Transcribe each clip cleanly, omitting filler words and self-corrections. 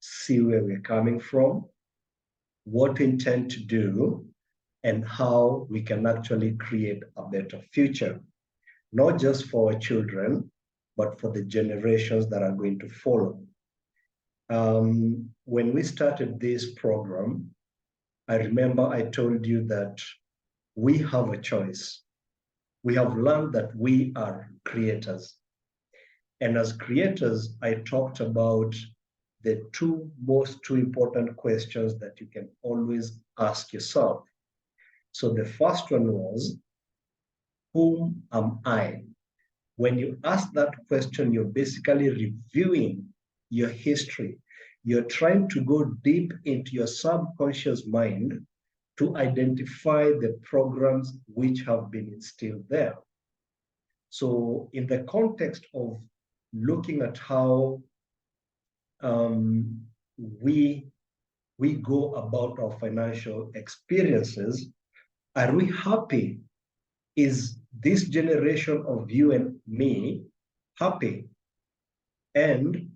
see where we're coming from, what we intend to do, and how we can actually create a better future, not just for our children, but for the generations that are going to follow. When we started this program, I remember I told you that we have a choice. We have learned that we are creators. And as creators, I talked about the two important questions that you can always ask yourself. So the first one was, whom am I? When you ask that question, you're basically reviewing your history. You're trying to go deep into your subconscious mind to identify the programs which have been instilled there. So in the context of looking at how we go about our financial experiences, are we happy? Is this generation of you and me happy? And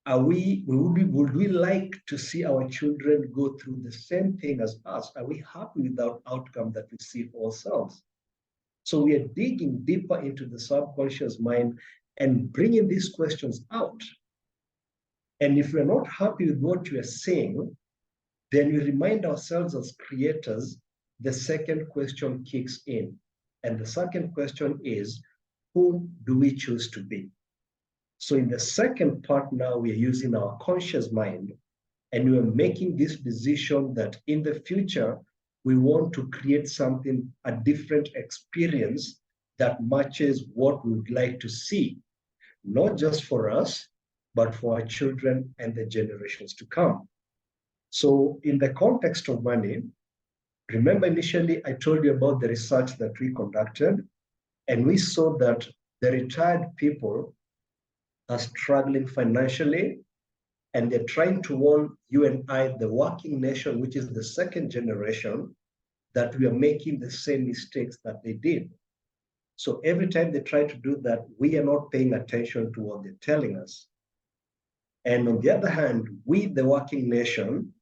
would we like to see our children go through the same thing as us? Are we happy with the outcome that we see for ourselves? So we are digging deeper into the subconscious mind and bringing these questions out. And if we're not happy with what we are saying, then we remind ourselves as creators, the second question kicks in. And the second question is, who do we choose to be? So in the second part now, we are using our conscious mind, and we are making this decision that in the future, we want to create something, a different experience that matches what we would like to see, not just for us, but for our children and the generations to come. So in the context of money, remember initially I told you about the research that we conducted, and we saw that the retired people are struggling financially, and they're trying to warn you and I, the working nation, which is the second generation, that we are making the same mistakes that they did. So every time they try to do that, we are not paying attention to what they're telling us. And on the other hand, we, the working nation,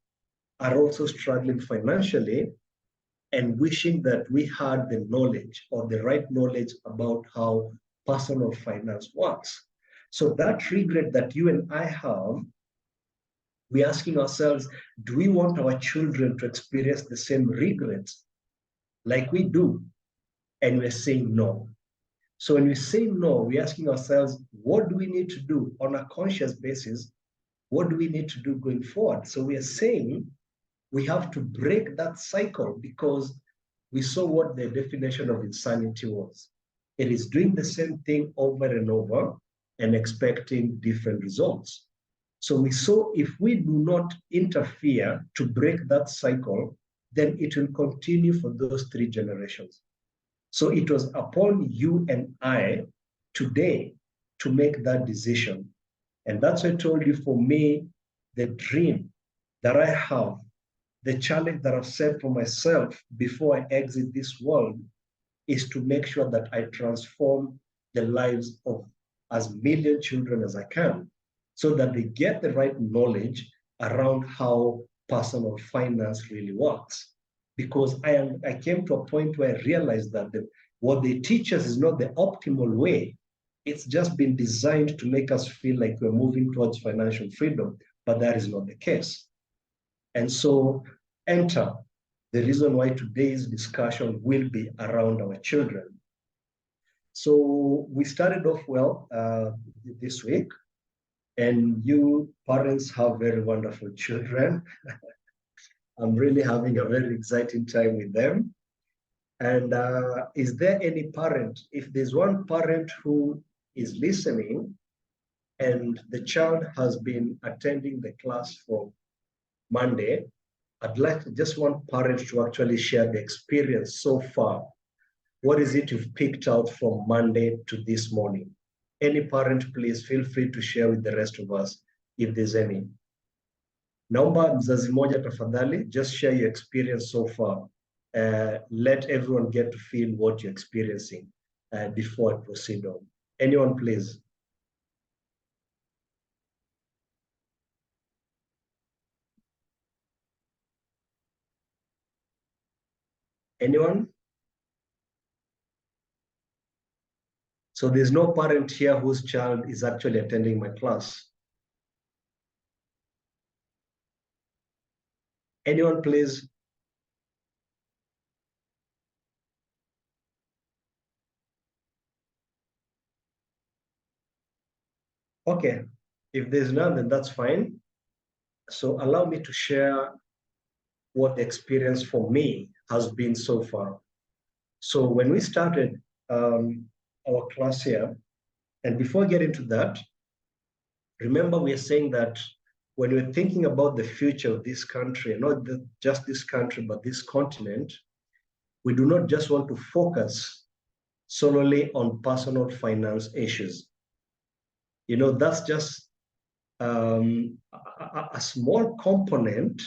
are also struggling financially and wishing that we had the knowledge or the right knowledge about how personal finance works. So that regret that you and I have, we're asking ourselves, do we want our children to experience the same regrets like we do? And we're saying no. So when we say no, we're asking ourselves, what do we need to do on a conscious basis? What do we need to do going forward? So we are saying we have to break that cycle, because we saw what the definition of insanity was. It is doing the same thing over and over and expecting different results. So we saw if we do not interfere to break that cycle, then it will continue for those 3 generations. So it was upon you and I today to make that decision. And that's why I told you, for me, the dream that I have, the challenge that I've set for myself before I exit this world, is to make sure that I transform the lives of as million children as I can, so that they get the right knowledge around how personal finance really works. Because I came to a point where I realized that what they teach us is not the optimal way. It's just been designed to make us feel like we're moving towards financial freedom, but that is not the case. And so enter the reason why today's discussion will be around our children. So we started off well this week, and you parents have very wonderful children. I'm really having a very exciting time with them. And is there any parent, if there's one parent who is listening and the child has been attending the class from Monday, I'd like just one parent to actually share the experience so far. What is it you've picked out from Monday to this morning? Any parent, please feel free to share with the rest of us if there's any. Naomba mzazi moja tafadhali, just share your experience so far. Let everyone get to feel what you're experiencing before I proceed on. Anyone, please. Anyone? So there's no parent here whose child is actually attending my class. Anyone, please? Okay, if there's none, then that's fine. So allow me to share what the experience for me has been so far. So when we started our class here, and before I get into that, remember we are saying that when we're thinking about the future of this country, not just this country, but this continent, we do not just want to focus solely on personal finance issues. You know, that's just a small component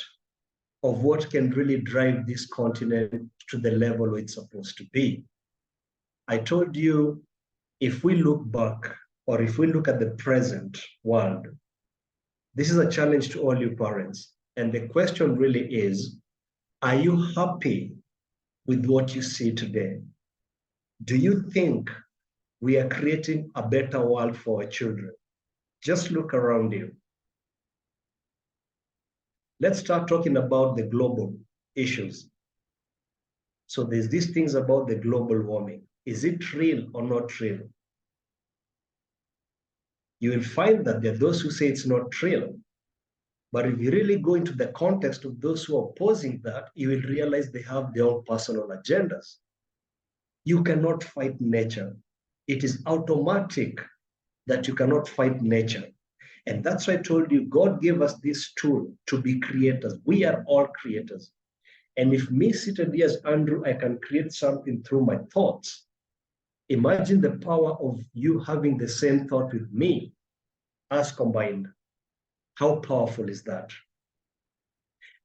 of what can really drive this continent to the level it's supposed to be. I told you, if we look back, or if we look at the present world, this is a challenge to all you parents. And the question really is, are you happy with what you see today? Do you think we are creating a better world for our children? Just look around you. Let's start talking about the global issues. So there's these things about the global warming. Is it real or not real? You will find that there are those who say it's not real. But if you really go into the context of those who are opposing that, you will realize they have their own personal agendas. You cannot fight nature. It is automatic that you cannot fight nature. And that's why I told you, God gave us this tool to be creators. We are all creators. And if me seated here as Andrew, I can create something through my thoughts. Imagine the power of you having the same thought with me as combined. How powerful is that?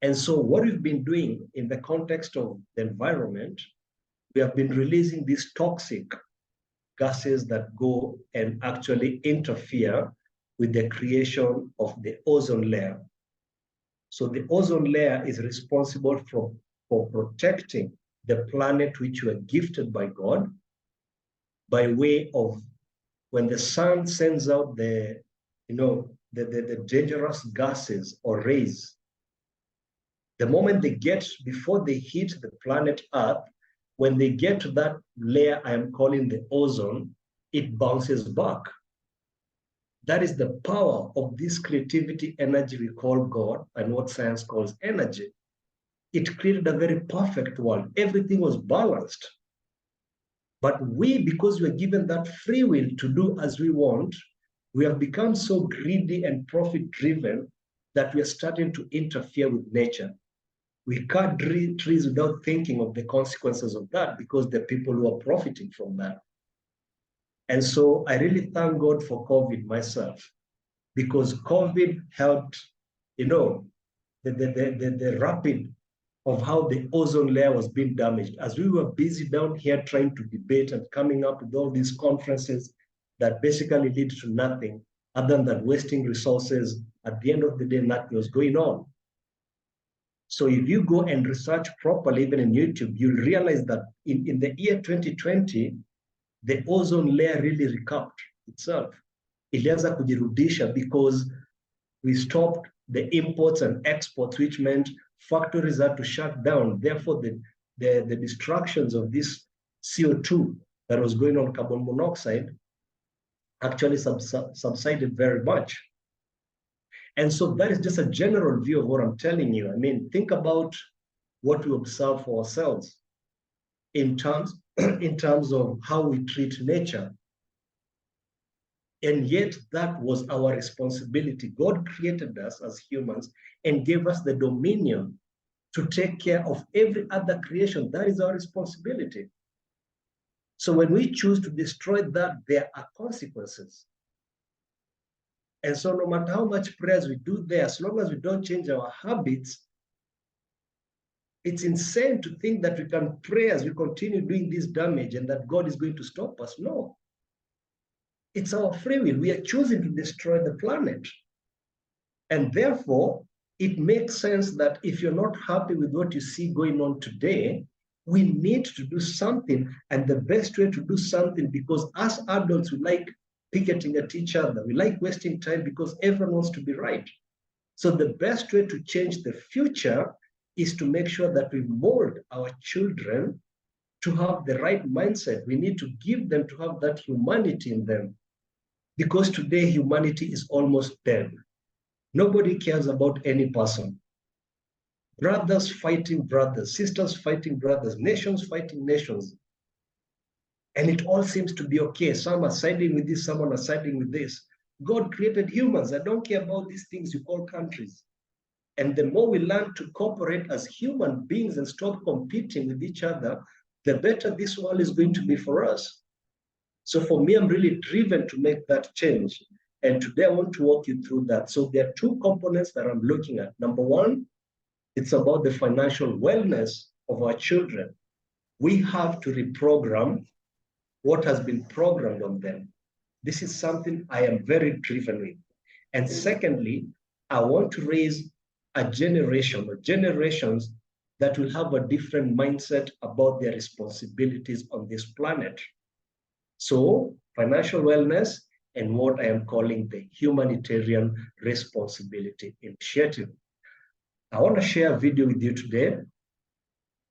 And so what we've been doing in the context of the environment, we have been releasing these toxic gases that go and actually interfere with the creation of the ozone layer. So the ozone layer is responsible for protecting the planet which were gifted by God by way of when the sun sends out the dangerous gases or rays. The moment they get, before they hit the planet Earth, when they get to that layer I am calling the ozone, it bounces back. That is the power of this creativity energy we call God and what science calls energy. It created a very perfect world. Everything was balanced. But we, because we're given that free will to do as we want, we have become so greedy and profit-driven that we are starting to interfere with nature. We cut trees without thinking of the consequences of that because there are people who are profiting from that. And so I really thank God for COVID myself, because COVID helped, the rapid of how the ozone layer was being damaged. As we were busy down here trying to debate and coming up with all these conferences that basically lead to nothing other than wasting resources, at the end of the day, nothing was going on. So if you go and research properly, even in YouTube, you'll realize that in the year 2020, the ozone layer really recovered itself. Ilianza kujirudisha because we stopped the imports and exports, which meant factories had to shut down. Therefore, the destructions of this CO2 that was going on, carbon monoxide, actually subsided very much. And so that is just a general view of what I'm telling you. I mean, think about what we observe for ourselves in terms of how we treat nature. And yet that was our responsibility. God created us as humans and gave us the dominion to take care of every other creation. That is our responsibility. So when we choose to destroy that, there are consequences. And so no matter how much prayers we do there, as long as we don't change our habits, it's insane to think that we can pray as we continue doing this damage and that God is going to stop us. No. It's our free will. We are choosing to destroy the planet. And therefore, it makes sense that if you're not happy with what you see going on today, We need to do something, and the best way to do something, because as adults, we like picketing at each other. We like wasting time because everyone wants to be right. So the best way to change the future is to make sure that we mold our children to have the right mindset. We need to give them to have that humanity in them, because today humanity is almost dead. Nobody cares about any person. Brothers fighting brothers, sisters fighting brothers, nations fighting nations. And it all seems to be okay. Some are siding with this, some are siding with this. God created humans. I don't care about these things you call countries. And the more we learn to cooperate as human beings and stop competing with each other, the better this world is going to be for us. So for me, I'm really driven to make that change. And today I want to walk you through that. So there are two components that I'm looking at. Number one, it's about the financial wellness of our children. We have to reprogram what has been programmed on them. This is something I am very driven with. And secondly, I want to raise a generation or generations that will have a different mindset about their responsibilities on this planet. So financial wellness and what I am calling the humanitarian responsibility initiative. I want to share a video with you today,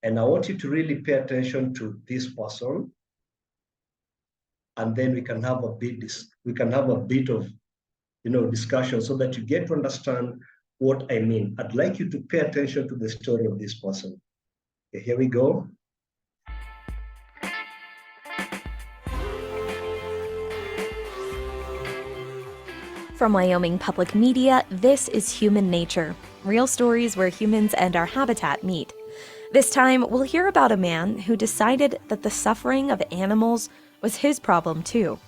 and I want you to really pay attention to this person, and then we can have a bit of discussion so that you get to understand what I mean. I'd like you to pay attention to the story of this person. Okay, here we go. From Wyoming Public Media, this is Human Nature, real stories where humans and our habitat meet. This time, we'll hear about a man who decided that the suffering of animals was his problem too.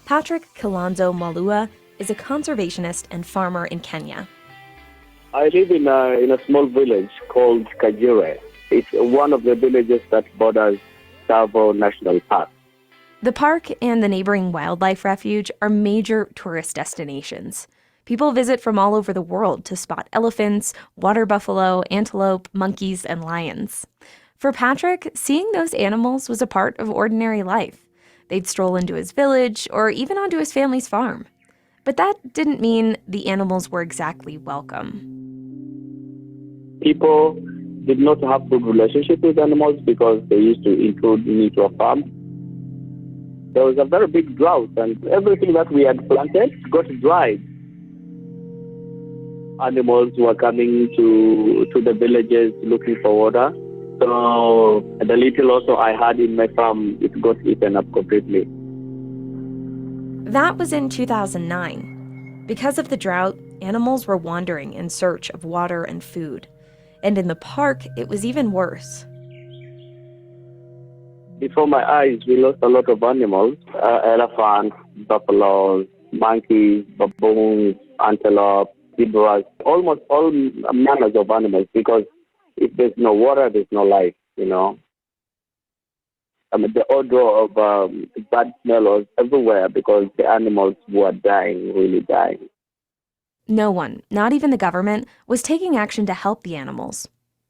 Patrick Kilonzo Malua is a conservationist and farmer in Kenya. I live in a small village called Kibe. It's one of the villages that borders Tsavo National Park. The park and the neighboring wildlife refuge are major tourist destinations. People visit from all over the world to spot elephants, water buffalo, antelope, monkeys, and lions. For Patrick, seeing those animals was a part of ordinary life. They'd stroll into his village or even onto his family's farm. But that didn't mean the animals were exactly welcome. People did not have good relationship with animals because they used to intrude into a farm. There was a very big drought, and everything that we had planted got dried. Animals were coming to the villages looking for water. So the little also I had in my farm, it got eaten up completely. That was in 2009. Because of the drought, animals were wandering in search of water and food. And in the park, it was even worse. Before my eyes, we lost a lot of animals, elephants, buffaloes, monkeys, baboons, antelope, zebras, almost all manners of animals, because if there's no water, there's no life, the odor of bad smell was everywhere because the animals were dying, really dying. No one, not even the government, was taking action to help the animals.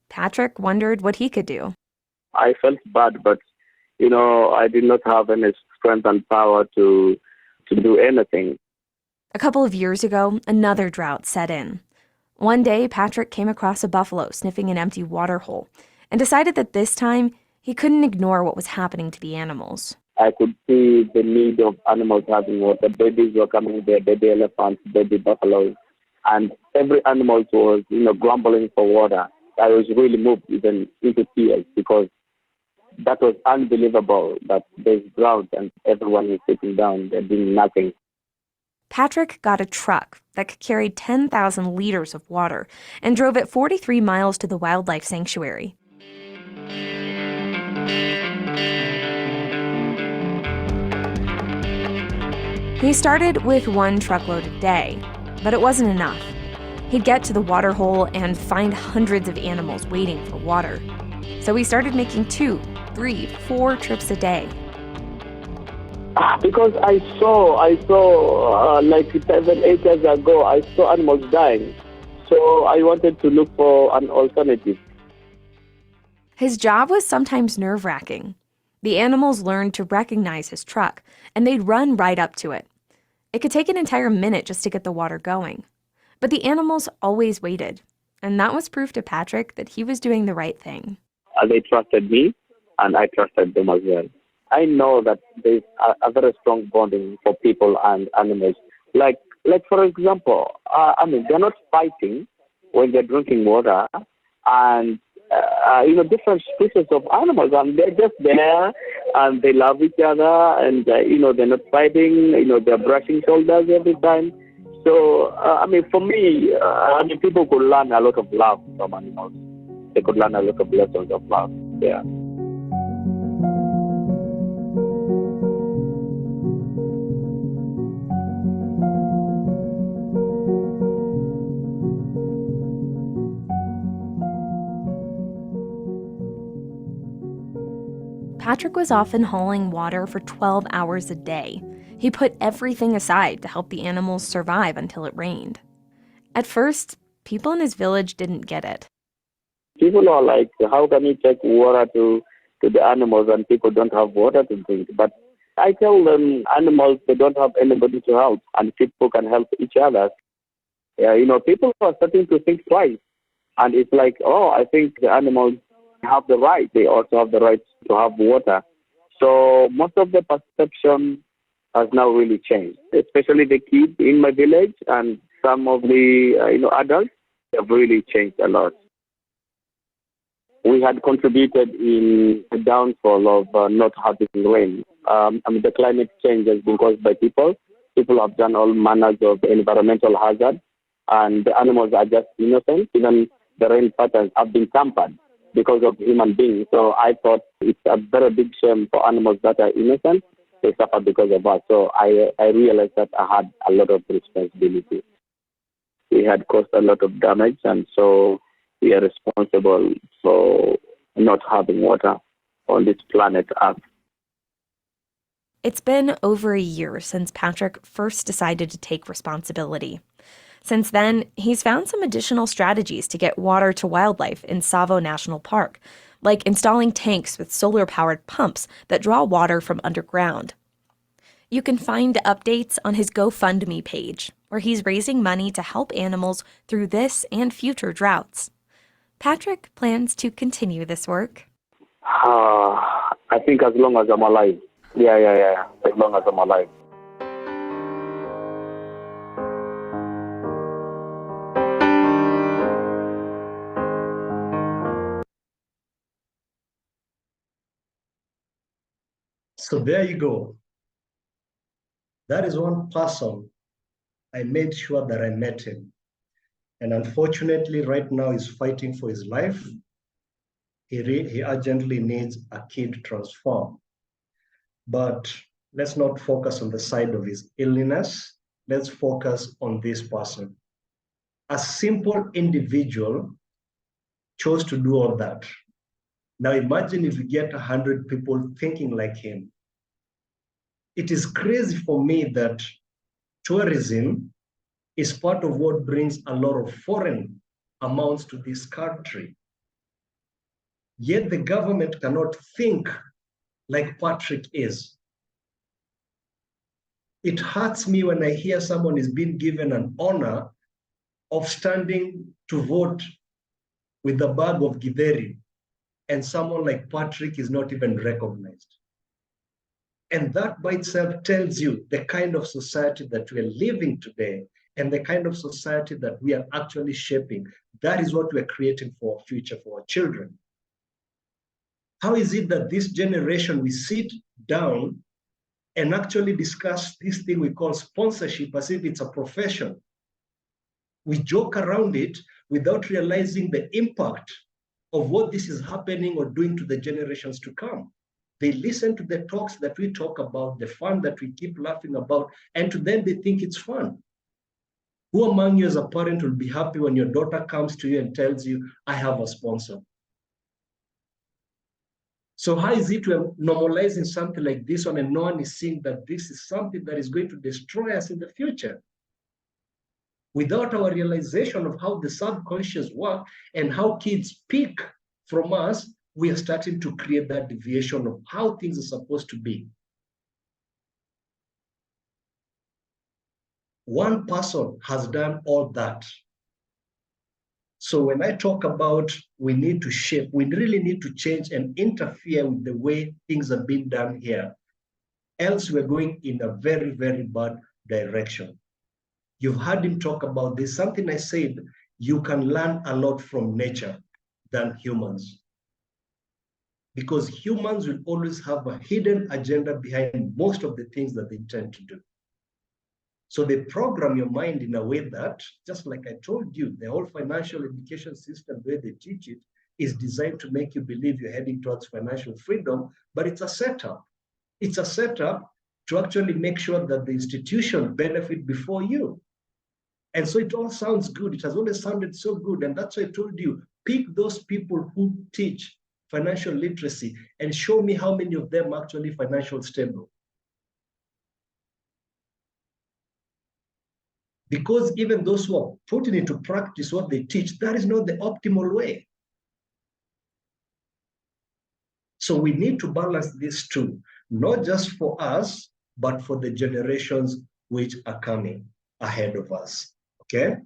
Patrick wondered what he could do. I felt bad, but I did not have any strength and power to do anything. A couple of years ago, another drought set in. One day, Patrick came across a buffalo sniffing an empty water hole and decided that this time he couldn't ignore what was happening to the animals. I could see the need of animals having water. Babies were coming there, baby elephants, baby buffaloes, and every animal was, grumbling for water. I was really moved even into tears because that was unbelievable that there's drought and everyone is sitting down, they're doing nothing. Patrick got a truck that could carry 10,000 liters of water and drove it 43 miles to the wildlife sanctuary. He started with one truckload a day, but it wasn't enough. He'd get to the water hole and find hundreds of animals waiting for water. So he started making 2, 3, 4 trips a day. Because I saw like 7, 8 years ago, I saw animals dying. So I wanted to look for an alternative. His job was sometimes nerve-wracking. The animals learned to recognize his truck, and they'd run right up to it. It could take an entire minute just to get the water going. But the animals always waited, and that was proof to Patrick that he was doing the right thing. They trusted me, and I trusted them as well. I know that there's a very strong bonding for people and animals. Like for example, they're not fighting when they're drinking water, and different species of animals, and they're just there, and they love each other, and they're not fighting. They're brushing shoulders every time. So for me, people could learn a lot of love from animals. They could learn a lot of lessons of love. Yeah. Patrick was often hauling water for 12 hours a day. He put everything aside to help the animals survive until it rained. At first, people in his village didn't get it. People are like, how can you take water to the animals and people don't have water to drink? But I tell them, animals, they don't have anybody to help, and people can help each other. People are starting to think twice. And it's like, I think the animals have the right. They also have the right to have water. So most of the perception has now really changed, especially the kids in my village and some of the adults have really changed a lot. We had contributed in the downfall of not having rain. The climate change has been caused by people. People have done all manners of environmental hazards, and the animals are just innocent. Even the rain patterns have been tampered because of human beings. So I thought it's a very big shame for animals that are innocent. They suffer because of us. So I realized that I had a lot of responsibility. We had caused a lot of damage, and so we are responsible for not having water on this planet Earth. It's been over a year since Patrick first decided to take responsibility. Since then, he's found some additional strategies to get water to wildlife in Tsavo National Park, like installing tanks with solar-powered pumps that draw water from underground. You can find updates on his GoFundMe page, where he's raising money to help animals through this and future droughts. Patrick plans to continue this work. I think as long as I'm alive. Yeah. As long as I'm alive. So there you go. That is one person I made sure that I met him. And unfortunately, right now he's fighting for his life. He urgently needs a kid transform. But let's not focus on the side of his illness. Let's focus on this person. A simple individual chose to do all that. Now imagine if we get 100 people thinking like him. It is crazy for me that tourism is part of what brings a lot of foreign amounts to this country. Yet the government cannot think like Patrick is. It hurts me when I hear someone is being given an honor of standing to vote with the bag of Githeri, and someone like Patrick is not even recognized. And that by itself tells you the kind of society that we are living today and the kind of society that we are actually shaping. That is what we're creating for our future, for our children. How is it that this generation, we sit down and actually discuss this thing we call sponsorship as if it's a profession? We joke around it without realizing the impact of what this is happening or doing to the generations to come. They listen to the talks that we talk about, the fun that we keep laughing about, and to them they think it's fun. Who among you as a parent will be happy when your daughter comes to you and tells you, I have a sponsor? So how is it we're normalizing something like this one and no one is seeing that this is something that is going to destroy us in the future? Without our realization of how the subconscious work and how kids pick from us we are starting to create that deviation of how things are supposed to be. One person has done all that. So when I talk about we need to shape, we really need to change and interfere with the way things are being done here. Else we're going in a very, very bad direction. You've heard him talk about this. Something I said, you can learn a lot from nature than humans. Because humans will always have a hidden agenda behind most of the things that they tend to do. So they program your mind in a way that, just like I told you, the whole financial education system, the way they teach it, is designed to make you believe you're heading towards financial freedom, but it's a setup. It's a setup to actually make sure that the institution benefit before you. And so it all sounds good. It has always sounded so good. And that's why I told you, pick those people who teach financial literacy and show me how many of them are actually financially stable. Because even those who are putting into practice what they teach, that is not the optimal way. So we need to balance these two, not just for us, but for the generations which are coming ahead of us, okay?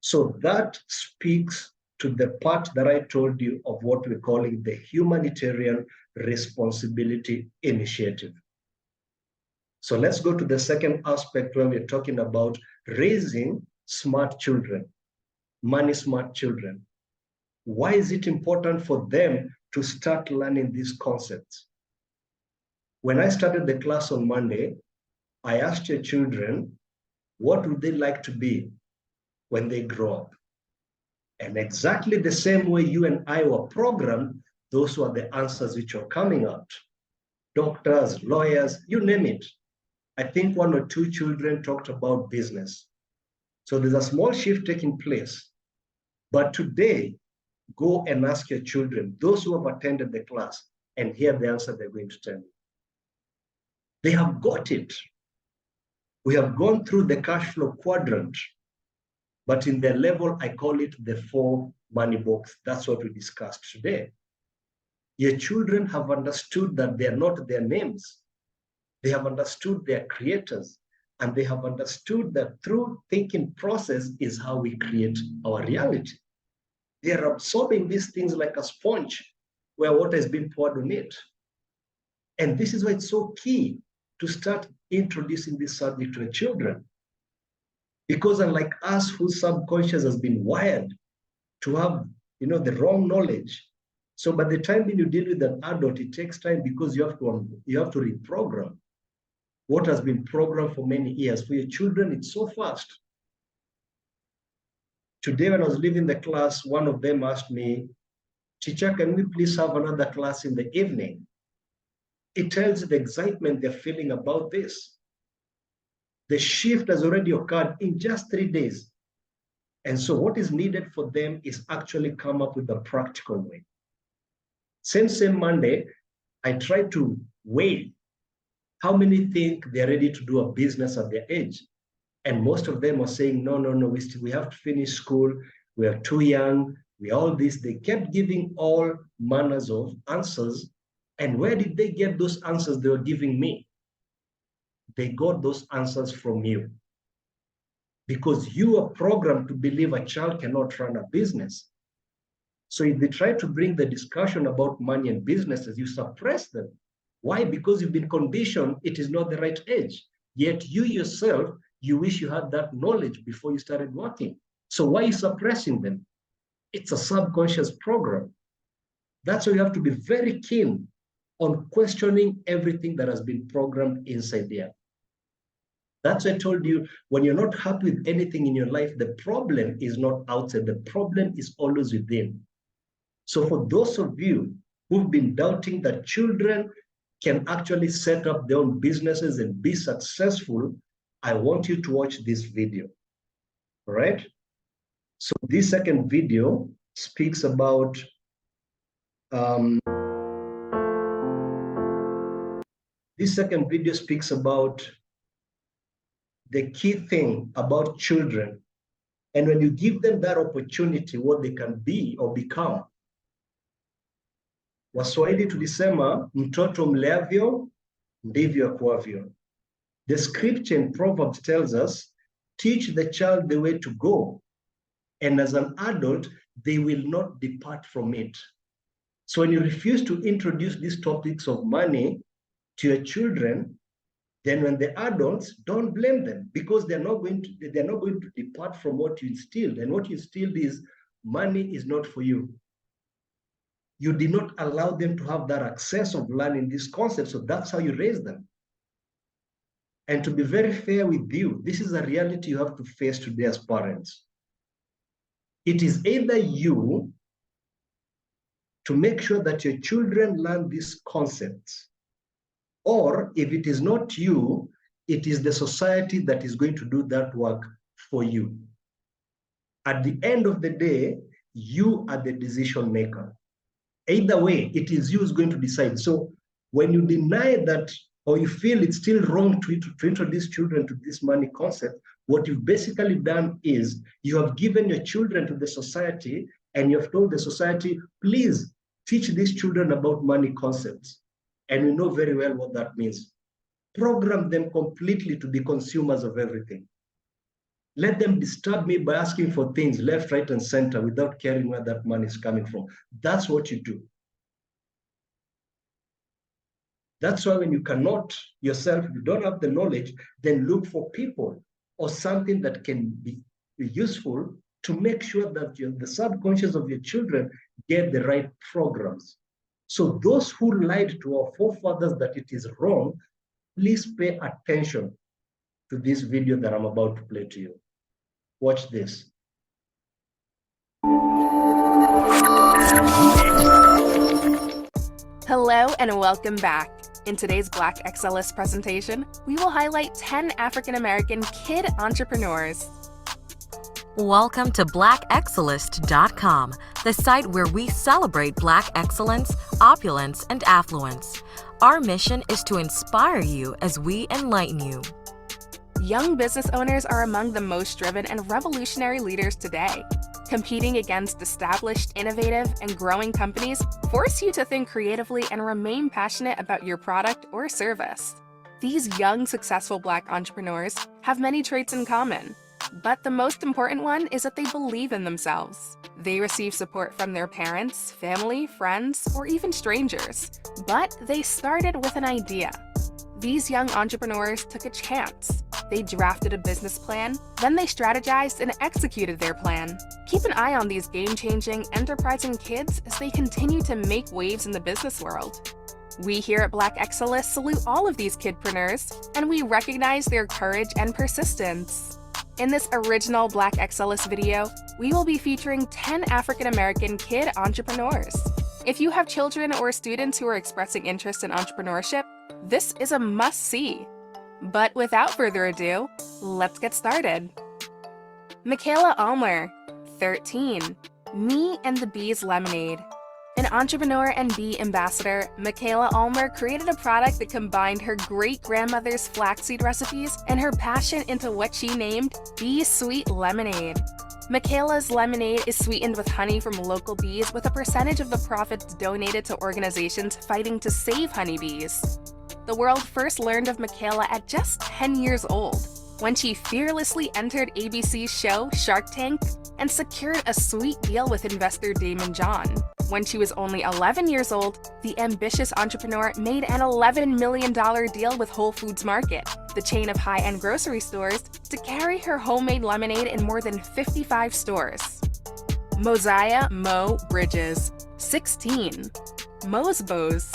So that speaks to the part that I told you of what we're calling the Humanitarian Responsibility Initiative. So let's go to the second aspect where we're talking about raising smart children, money smart children. Why is it important for them to start learning these concepts? When I started the class on Monday, I asked your children, what would they like to be when they grow up? And exactly the same way you and I were programmed, those were the answers which are coming out. Doctors, lawyers, you name it. I think one or two children talked about business. So there's a small shift taking place. But today, go and ask your children, those who have attended the class, and hear the answer they're going to tell you. They have got it. We have gone through the cash flow quadrant, but in the level, I call it the 4 money box. That's what we discussed today. Your children have understood that they are not their names. They have understood their creators, and they have understood that through thinking process is how we create our reality. They are absorbing these things like a sponge where water is being poured on it. And this is why it's so key to start introducing this subject to the children. Because unlike us, whose subconscious has been wired to have, the wrong knowledge. So by the time when you deal with an adult, it takes time because you have to reprogram what has been programmed for many years. For your children, it's so fast. Today, when I was leaving the class, one of them asked me, Teacher, can we please have another class in the evening? It tells you the excitement they're feeling about this. The shift has already occurred in just 3 days. And so what is needed for them is actually come up with a practical way. Same Monday, I tried to weigh how many think they're ready to do a business at their age. And most of them are saying, no, we have to finish school. We are too young. We all this. They kept giving all manners of answers. And where did they get those answers they were giving me? They got those answers from you. Because you are programmed to believe a child cannot run a business. So if they try to bring the discussion about money and businesses, you suppress them. Why? Because you've been conditioned it is not the right age. Yet you yourself, you wish you had that knowledge before you started working. So why are you suppressing them? It's a subconscious program. That's why you have to be very keen on questioning everything that has been programmed inside there. That's why I told you, when you're not happy with anything in your life, the problem is not outside. The problem is always within. So for those of you who've been doubting that children can actually set up their own businesses and be successful, I want you to watch this video, all right? So this second video speaks about the key thing about children. And when you give them that opportunity, what they can be or become. Waswahili tulisema mtoto mleavyo ndivyo akuavyo. The scripture in Proverbs tells us, teach the child the way to go, and as an adult, they will not depart from it. So when you refuse to introduce these topics of money to your children, then when the adults, don't blame them, because they're not going to depart from what you instilled. And what you instilled is money is not for you. You did not allow them to have that access of learning these concepts, so that's how you raise them. And to be very fair with you, this is a reality you have to face today as parents. It is either you to make sure that your children learn these concepts, or if it is not you, it is the society that is going to do that work for you. At the end of the day, you are the decision maker. Either way, it is you who's going to decide. So when you deny that, or you feel it's still wrong to introduce children to this money concept, what you've basically done is you have given your children to the society, and you have told the society, please teach these children about money concepts. And you know very well what that means. Program them completely to be consumers of everything. Let them disturb me by asking for things left, right, and center without caring where that money is coming from. That's what you do. That's why when you cannot yourself, you don't have the knowledge, then look for people or something that can be useful to make sure that the subconscious of your children get the right programs. So those who lied to our forefathers that it is wrong, please pay attention to this video that I'm about to play to you. Watch this. Hello and welcome back. In today's Black XLS presentation, we will highlight 10 African-American kid entrepreneurs. Welcome to blackexcellist.com, the site where we celebrate Black excellence, opulence, and affluence. Our mission is to inspire you as we enlighten you. Young business owners are among the most driven and revolutionary leaders today. Competing against established, innovative, and growing companies force you to think creatively and remain passionate about your product or service. These young, successful Black entrepreneurs have many traits in common, but the most important one is that they believe in themselves. They receive support from their parents, family, friends, or even strangers, but they started with an idea. These young entrepreneurs took a chance. They drafted a business plan, then they strategized and executed their plan. Keep an eye on these game-changing, enterprising kids as they continue to make waves in the business world. We here at Black XLS salute all of these kidpreneurs, and we recognize their courage and persistence. In this original Black XLS video, we will be featuring 10 African-American kid entrepreneurs. If you have children or students who are expressing interest in entrepreneurship, this is a must-see. But without further ado, let's get started. Michaela Almer, 13, Me and the Bees Lemonade. An entrepreneur and bee ambassador, Michaela Almer created a product that combined her great-grandmother's flaxseed recipes and her passion into what she named Bee Sweet Lemonade. Michaela's lemonade is sweetened with honey from local bees, with a percentage of the profits donated to organizations fighting to save honeybees. The world first learned of Michaela at just 10 years old, when she fearlessly entered ABC's show Shark Tank and secured a sweet deal with investor Damon John. When she was only 11 years old, the ambitious entrepreneur made an $11 million deal with Whole Foods Market, the chain of high-end grocery stores, to carry her homemade lemonade in more than 55 stores. Mosiah Mo Bridges, 16, Mo's Bows.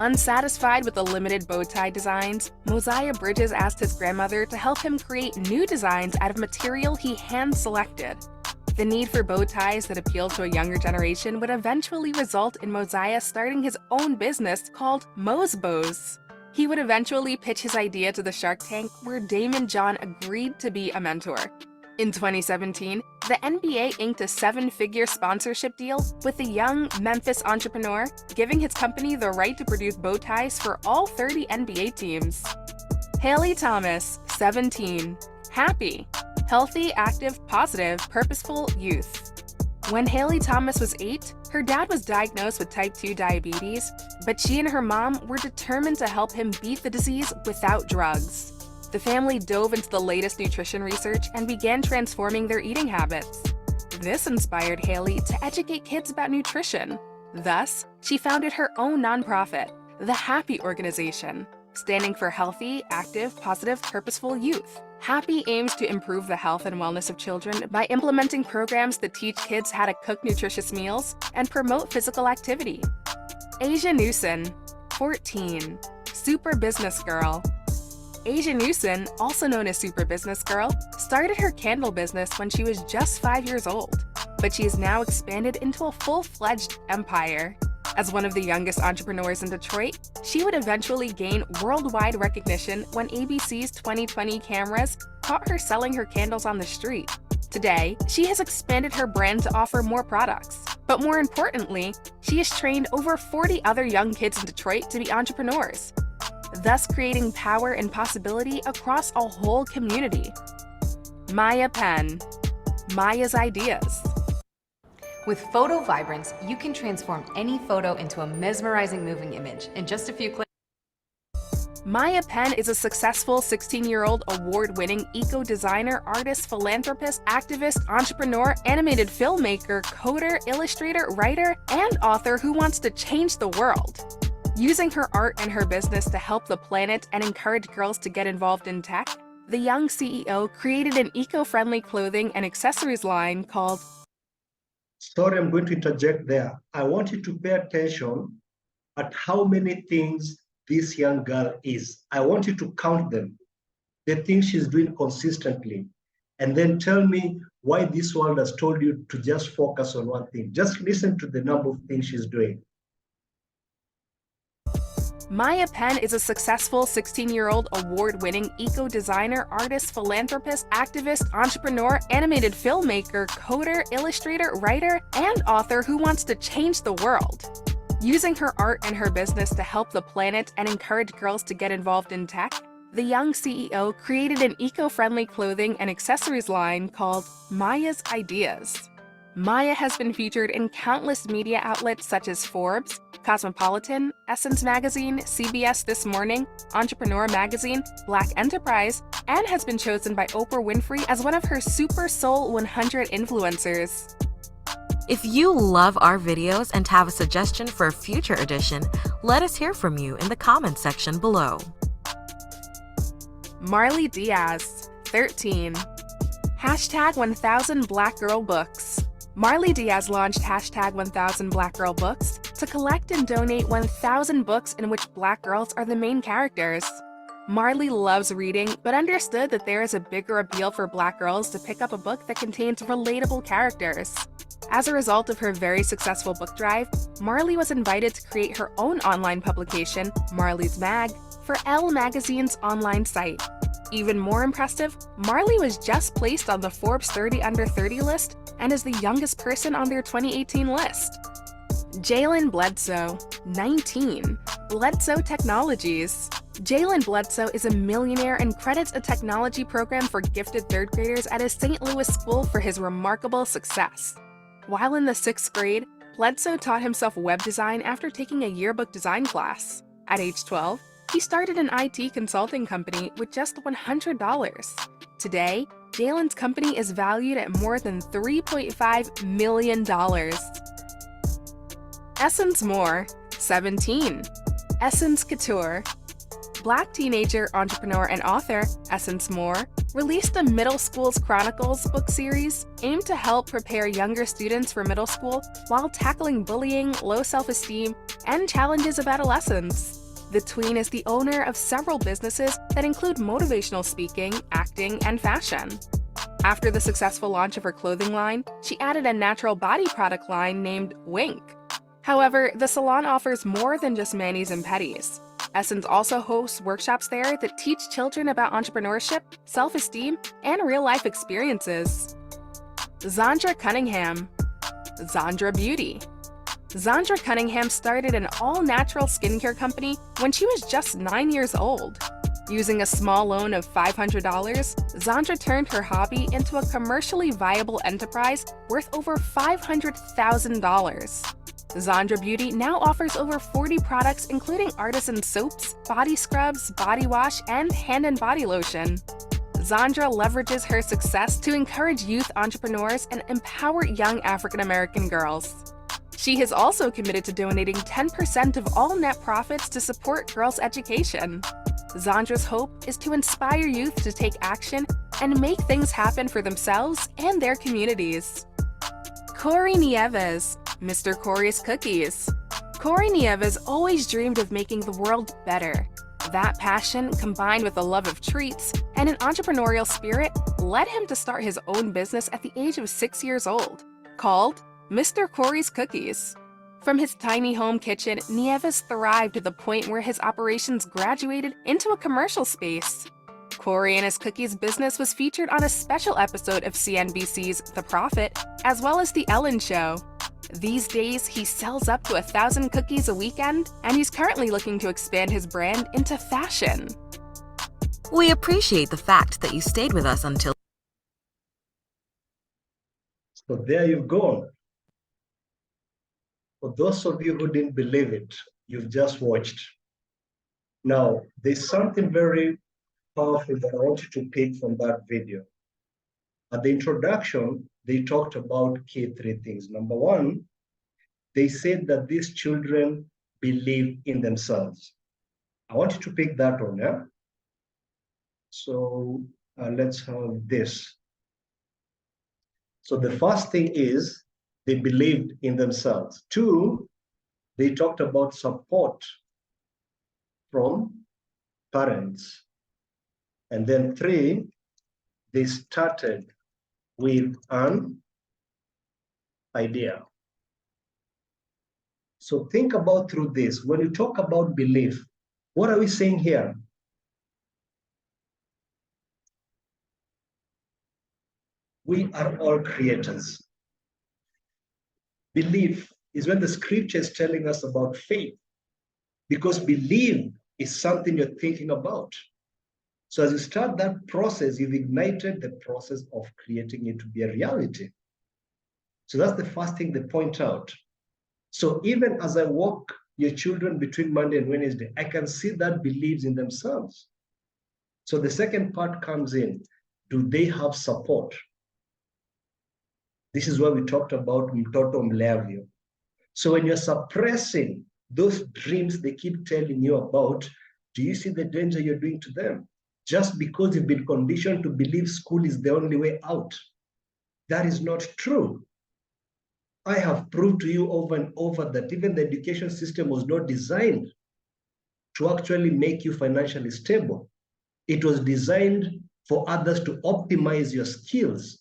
Unsatisfied with the limited bow tie designs, Mosiah Bridges asked his grandmother to help him create new designs out of material he hand-selected. The need for bow ties that appealed to a younger generation would eventually result in Mosiah starting his own business called Mo's Bows. He would eventually pitch his idea to the Shark Tank, where Damon John agreed to be a mentor. In 2017, the NBA inked a 7-figure sponsorship deal with the young Memphis entrepreneur, giving his company the right to produce bow ties for all 30 NBA teams. Haley Thomas, 17, Happy, healthy, active, positive, purposeful youth. When Haley Thomas was 8, her dad was diagnosed with type 2 diabetes, but she and her mom were determined to help him beat the disease without drugs. The family dove into the latest nutrition research and began transforming their eating habits. This inspired Haley to educate kids about nutrition. Thus, she founded her own nonprofit, the Happy Organization, standing for healthy, active, positive, purposeful youth. Happy aims to improve the health and wellness of children by implementing programs that teach kids how to cook nutritious meals and promote physical activity. Asia Newson, 14, Super Business Girl. Asia Newson, also known as Super Business Girl, started her candle business when she was just 5 years old, but she has now expanded into a full-fledged empire. As one of the youngest entrepreneurs in Detroit, she would eventually gain worldwide recognition when ABC's 2020 cameras caught her selling her candles on the street. Today, she has expanded her brand to offer more products. But more importantly, she has trained over 40 other young kids in Detroit to be entrepreneurs, thus creating power and possibility across a whole community. Maya Penn, Maya's Ideas. With Photo Vibrance, you can transform any photo into a mesmerizing moving image in just a few clicks. Maya Penn is a successful 16-year-old award-winning eco-designer, artist, philanthropist, activist, entrepreneur, animated filmmaker, coder, illustrator, writer, and author who wants to change the world. Using her art and her business to help the planet and encourage girls to get involved in tech, the young CEO created an eco-friendly clothing and accessories line called... Sorry, I'm going to interject there. I want you to pay attention at how many things this young girl is. I want you to count them, the things she's doing consistently, and then tell me why this world has told you to just focus on one thing. Just listen to the number of things she's doing. Maya Penn is a successful 16-year-old award-winning eco-designer, artist, philanthropist, activist, entrepreneur, animated filmmaker, coder, illustrator, writer, and author who wants to change the world. Using her art and her business to help the planet and encourage girls to get involved in tech, the young CEO created an eco-friendly clothing and accessories line called Maya's Ideas. Maya has been featured in countless media outlets such as Forbes, Cosmopolitan, Essence Magazine, CBS This Morning, Entrepreneur Magazine, Black Enterprise, and has been chosen by Oprah Winfrey as one of her Super Soul 100 influencers. If you love our videos and have a suggestion for a future edition, let us hear from you in the comments section below. Marley Diaz, 13. Hashtag 1000 Black Girl Books. Marley Diaz launched hashtag 1000 Black Girl Books to collect and donate 1,000 books in which Black girls are the main characters. Marley loves reading, but understood that there is a bigger appeal for Black girls to pick up a book that contains relatable characters. As a result of her very successful book drive, Marley was invited to create her own online publication, Marley's Mag, for Elle Magazine's online site. Even more impressive, Marley was just placed on the Forbes 30 Under 30 list and is the youngest person on their 2018 list. Jalen Bledsoe, 19. Bledsoe Technologies. Jalen Bledsoe is a millionaire and credits a technology program for gifted third graders at his St. Louis school for his remarkable success. While in the 6th grade, Bledsoe taught himself web design after taking a yearbook design class. At age 12, he started an IT consulting company with just $100. Today, Jalen's company is valued at more than $3.5 million. Essence Moore, 17. Essence Couture. Black teenager, entrepreneur, and author Essence Moore released the Middle School's Chronicles book series aimed to help prepare younger students for middle school while tackling bullying, low self-esteem, and challenges of adolescence. The tween is the owner of several businesses that include motivational speaking, acting, and fashion. After the successful launch of her clothing line, she added a natural body product line named Wink. However, the salon offers more than just manis and pedis. Essence also hosts workshops there that teach children about entrepreneurship, self-esteem, and real-life experiences. Zandra Cunningham. Zandra Beauty. Zandra Cunningham started an all-natural skincare company when she was just 9 years old. Using a small loan of $500, Zandra turned her hobby into a commercially viable enterprise worth over $500,000. Zandra Beauty now offers over 40 products including artisan soaps, body scrubs, body wash, and hand and body lotion. Zandra leverages her success to encourage youth entrepreneurs and empower young African American girls. She has also committed to donating 10% of all net profits to support girls' education. Zandra's hope is to inspire youth to take action and make things happen for themselves and their communities. Corey Nieves, Mr. Corey's Cookies. Corey Nieves always dreamed of making the world better. That passion, combined with a love of treats and an entrepreneurial spirit, led him to start his own business at the age of 6 years old, called Mr. Corey's Cookies. From his tiny home kitchen, Nieves thrived to the point where his operations graduated into a commercial space. Corey and his cookies business was featured on a special episode of CNBC's The Profit, as well as The Ellen Show. These days, he sells up to 1,000 cookies a weekend, and he's currently looking to expand his brand into fashion. We appreciate the fact that you stayed with us until. So there you go. For those of you who didn't believe it, you've just watched. Now, there's something very powerful that I want you to pick from that video. At the introduction, they talked about key 3 things. Number 1, they said that these children believe in themselves. I want you to pick that one, yeah? So let's have this. So the first thing is they believed in themselves. 2, they talked about support from parents. And then 3, they started with an idea. So think about through this. When you talk about belief, what are we saying here? We are all creators. Belief is when the scripture is telling us about faith, because belief is something you're thinking about. So as you start that process, you've ignited the process of creating it to be a reality. So that's the first thing they point out. So even as I walk your children between Monday and Wednesday, I can see that believes in themselves. So the second part comes in. Do they have support? This is where we talked about mtoto mlevyo. So when you're suppressing those dreams they keep telling you about, do you see the danger you're doing to them? Just because you've been conditioned to believe school is the only way out. That is not true. I have proved to you over and over that even the education system was not designed to actually make you financially stable. It was designed for others to optimize your skills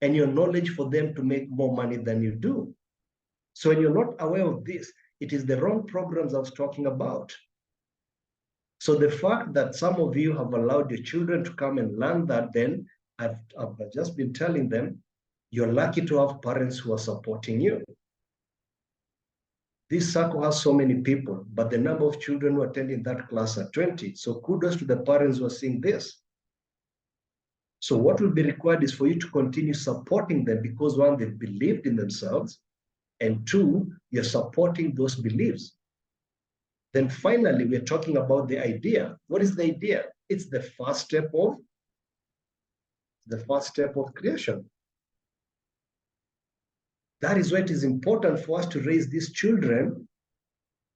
and your knowledge for them to make more money than you do. So when you're not aware of this, it is the wrong programs I was talking about. So the fact that some of you have allowed your children to come and learn that, then I've just been telling them, you're lucky to have parents who are supporting you. This circle has so many people, but the number of children who attend in that class are 20. So kudos to the parents who are seeing this. So what will be required is for you to continue supporting them, because 1, they've believed in themselves, and 2, you're supporting those beliefs. Then finally, we're talking about the idea. What is the idea? It's the first step of creation. That is why it is important for us to raise these children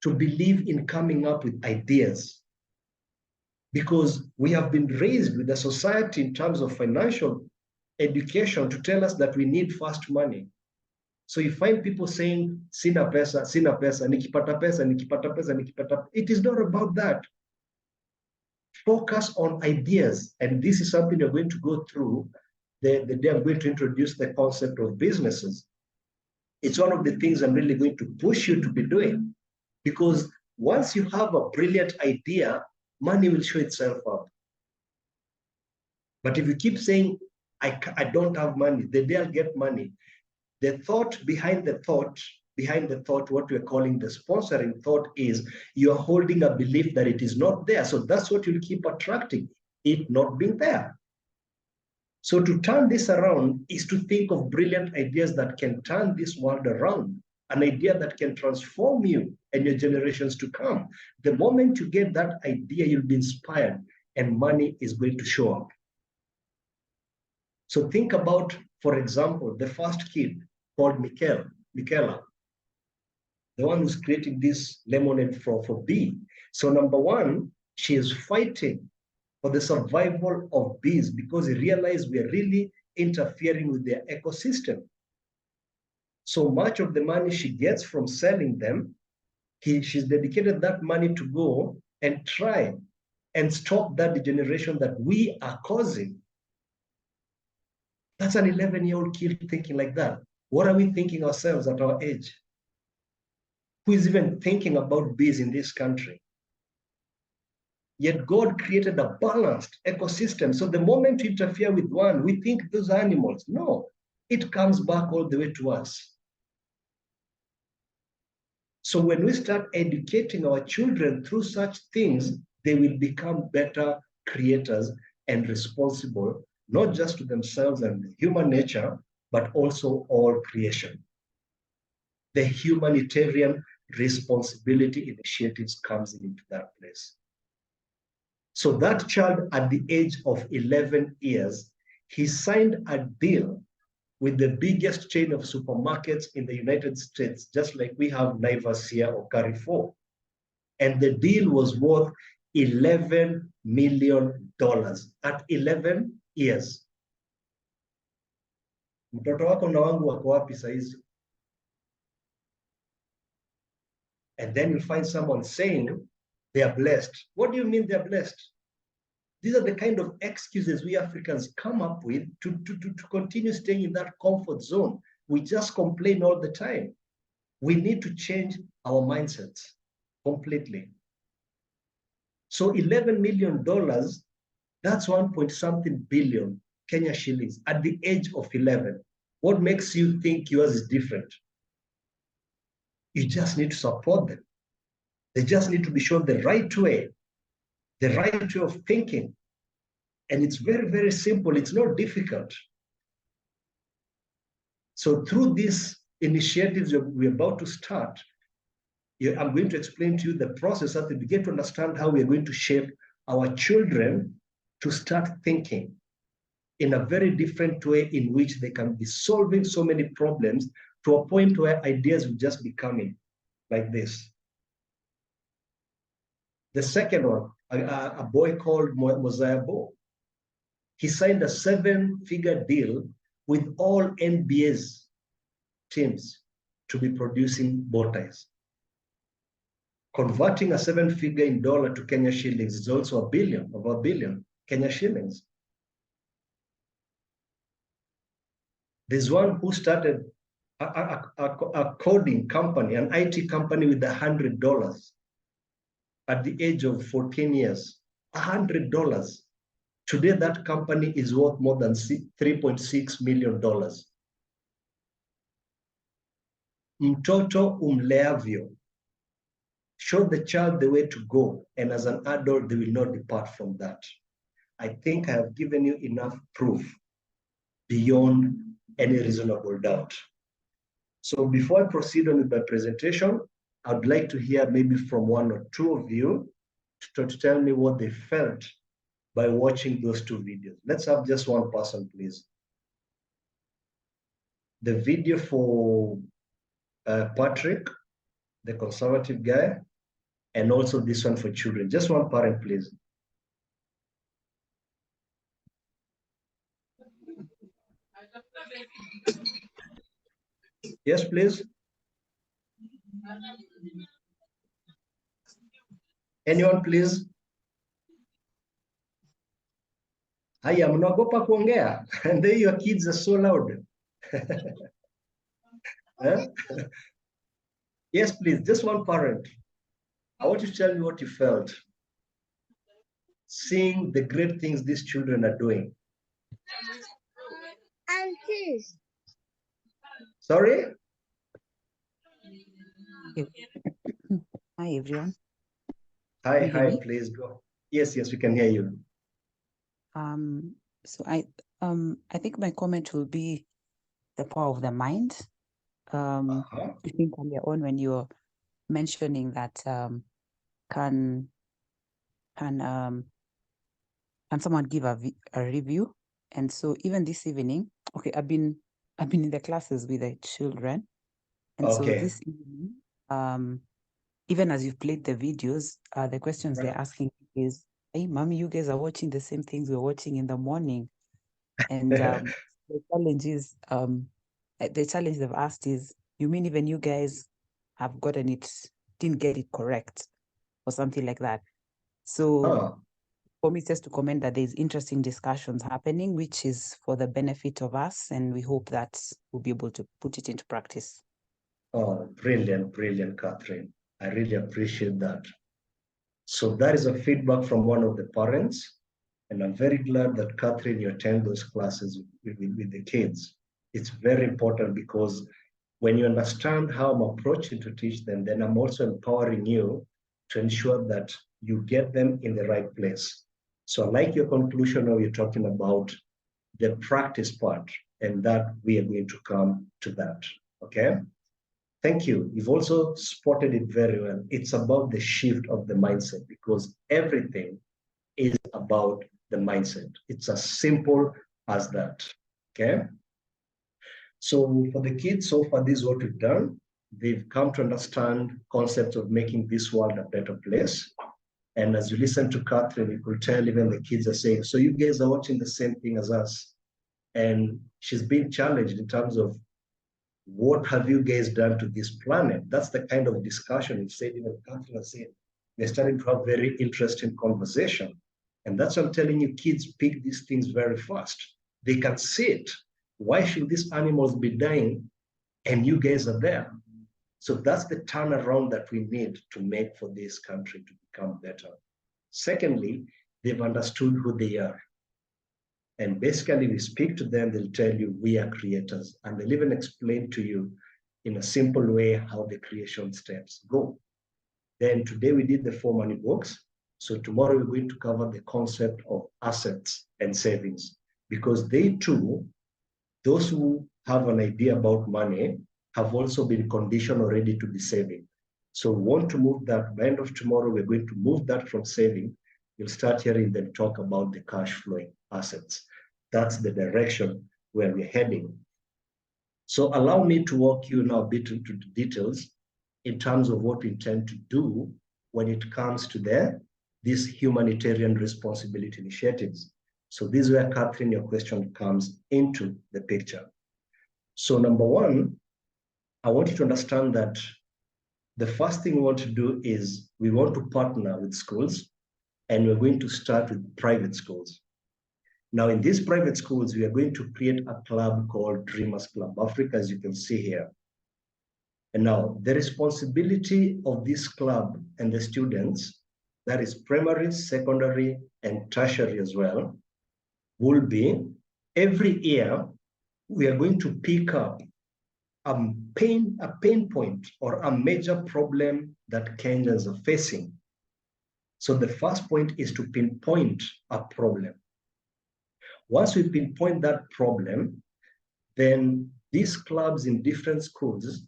to believe in coming up with ideas. Because we have been raised with a society in terms of financial education to tell us that we need fast money. So you find people saying, sina pesa, nikipata pesa, nikipata pesa, nikipata. It is not about that. Focus on ideas. And this is something you're going to go through the day I'm going to introduce the concept of businesses. It's one of the things I'm really going to push you to be doing. Because once you have a brilliant idea, money will show itself up. But if you keep saying, I don't have money, the day I'll get money, the thought behind the thought behind the thought, what we're calling the sponsoring thought, is you're holding a belief that it is not there. So that's what you'll keep attracting, it not being there. So to turn this around is to think of brilliant ideas that can turn this world around, an idea that can transform you and your generations to come. The moment you get that idea, you'll be inspired and money is going to show up. So think about, for example, the first kid called Michaela, the one who's creating this lemonade for bee. So number one, she is fighting for the survival of bees because he realized we are really interfering with their ecosystem. So much of the money she gets from selling them, she's dedicated that money to go and try and stop that degeneration that we are causing. That's an 11-year-old kid thinking like that. What are we thinking ourselves at our age? Who is even thinking about bees in this country? Yet God created a balanced ecosystem. So the moment you interfere with one, we think those are animals. No, it comes back all the way to us. So when we start educating our children through such things, they will become better creators and responsible, not just to themselves and human nature, but also all creation. The humanitarian responsibility initiatives comes into that place. So that child at the age of 11 years, he signed a deal with the biggest chain of supermarkets in the United States, just like we have Naivas here or Carrefour. And the deal was worth $11 million at 11 years. Mtoto wako na wangu wako wapi saizi? And then you find someone saying they are blessed. What do you mean they're blessed? These are the kind of excuses we Africans come up with to continue staying in that comfort zone. We just complain all the time. We need to change our mindsets completely. So $11 million, that's 1.something billion Kenya shillings at the age of 11. What makes you think yours is different? You just need to support them. They just need to be shown the right way of thinking. And it's very, very simple. It's not difficult. So through these initiatives we're about to start, I'm going to explain to you the process so that we get to understand how we're going to shape our children to start thinking in a very different way in which they can be solving so many problems to a point where ideas will just be coming like this. The second one, a boy called Mosiah Bo. He signed a 7-figure deal with all NBA's teams to be producing bow ties. Converting a 7-figure in dollar to Kenya shillings is also over $1 billion Kenya shillings. There's one who started a coding company, an IT company with $100 at the age of 14 years, $100. Today, that company is worth more than $3.6 million. Mtoto umleavyo. Show the child the way to go, and as an adult, they will not depart from that. I think I have given you enough proof beyond any reasonable doubt. So before I proceed on with my presentation, I'd like to hear maybe from one or two of you to tell me what they felt by watching those two videos. Let's have just one person, please. The video for Patrick, the conservative guy, and also this one for children. Just one parent, please. Yes, please. Anyone, please? Haya, mnaogopa kuongea? And then your kids are so loud. Huh? Yes, please, just one parent. I want you to tell me what you felt seeing the great things these children are doing. Sorry? Okay. Hi, everyone. Hi, Can you hear hi, me? please go. Yes, yes, we can hear you. Um, so I think my comment will be the power of the mind. Uh-huh. I think earlier on when you were mentioning that can can um can someone give a review? And so even this evening, okay, I've been in the classes with the children, and so Okay. this evening, even as you've played the videos, the questions Right. they're asking is, "Hey, mommy, you guys are watching the same things we're watching in the morning." And the challenge they've asked is, you mean even you guys have didn't get it correct, or something like that. So Oh, for me, it's just to comment that there's interesting discussions happening, which is for the benefit of us, and we hope that we'll be able to put it into practice. oh, brilliant, brilliant, Catherine. I really appreciate that. So that is a feedback from one of the parents. And I'm very glad that Catherine, you attend those classes with the kids. It's very important because when you understand how I'm approaching to teach them, then I'm also empowering you to ensure that you get them in the right place. So I like your conclusion of you're talking about the practice part, and that we are going to come to that. Okay. Thank you. You've also spotted it very well. It's about the shift of the mindset because everything is about the mindset. It's as simple as that. Okay. So for the kids, so far, this is what we've done. They've come to understand concepts of making this world a better place. And as you listen to Catherine, you could tell even the kids are saying, so you guys are watching the same thing as us. And she's being challenged in terms of what have you guys done to this planet? That's the kind of discussion you said, even Catherine said. They're starting to have very interesting conversation. And that's what I'm telling you, kids pick these things very fast. They can see it. Why should these animals be dying and you guys are there? So that's the turnaround that we need to make for this country to become better. Secondly, they've understood who they are. And basically, we speak to them, they'll tell you, we are creators. And they'll even explain to you in a simple way how the creation steps go. Then today we did the 4 money box. So tomorrow we're going to cover the concept of assets and savings because they too, those who have an idea about money have also been conditioned already to be saving. So we want to move that. By the end of tomorrow, we're going to move that from saving. You'll start hearing them talk about the cash flowing assets. That's the direction where we're heading. So allow me to walk you now a bit into the details in terms of what we intend to do when it comes to these humanitarian responsibility initiatives. So this is where, Catherine, your question comes into the picture. So number one, I want you to understand that the first thing we want to do is we want to partner with schools, and we're going to start with private schools. Now, in these private schools, we are going to create a club called Dreamers Club Africa, as you can see here. And now, the responsibility of this club and the students, that is primary, secondary, and tertiary as well, will be every year we are going to pick up a pain point or a major problem that Kenyans are facing. So the first point is to pinpoint a problem. Once we pinpoint that problem, then these clubs in different schools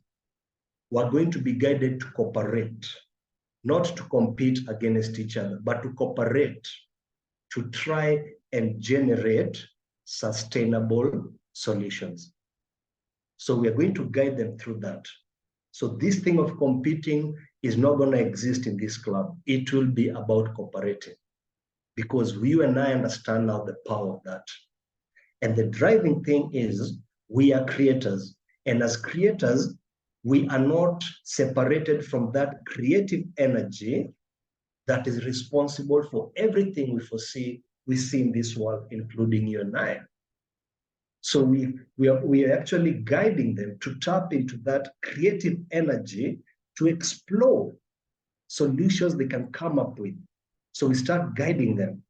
were going to be guided to cooperate, not to compete against each other, but to cooperate, to try and generate sustainable solutions. So we are going to guide them through that. So this thing of competing is not going to exist in this club. It will be about cooperating because you and I understand now the power of that. And the driving thing is we are creators. And as creators, we are not separated from that creative energy that is responsible for everything we see in this world, including you and I. So we are actually guiding them to tap into that creative energy to explore solutions they can come up with. So we start guiding them.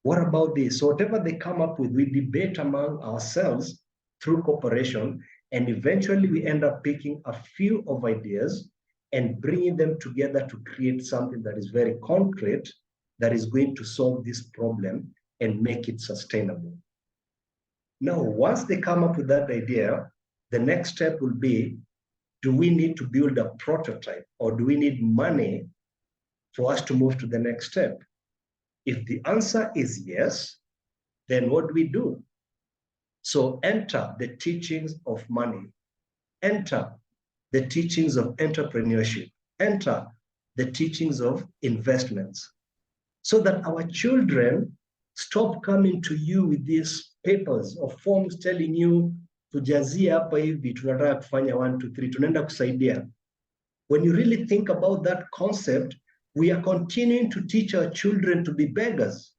What about this? So whatever they come up with, we debate among ourselves through cooperation, And eventually we end up picking a few of ideas and bringing them together to create something that is very concrete, that is going to solve this problem and make it sustainable. Now, once they come up with that idea, the next step will be, do we need to build a prototype, or do we need money for us to move to the next step? If the answer is yes, then what do we do? So enter the teachings of money, enter the teachings of entrepreneurship, enter the teachings of investments, so that our children stop coming to you with these papers or forms telling you, tujazia hapa hivi, tunataka kufanya 1, 2, 3, tunaenda kusaidia. When you really think about that concept, we are continuing to teach our children to be beggars.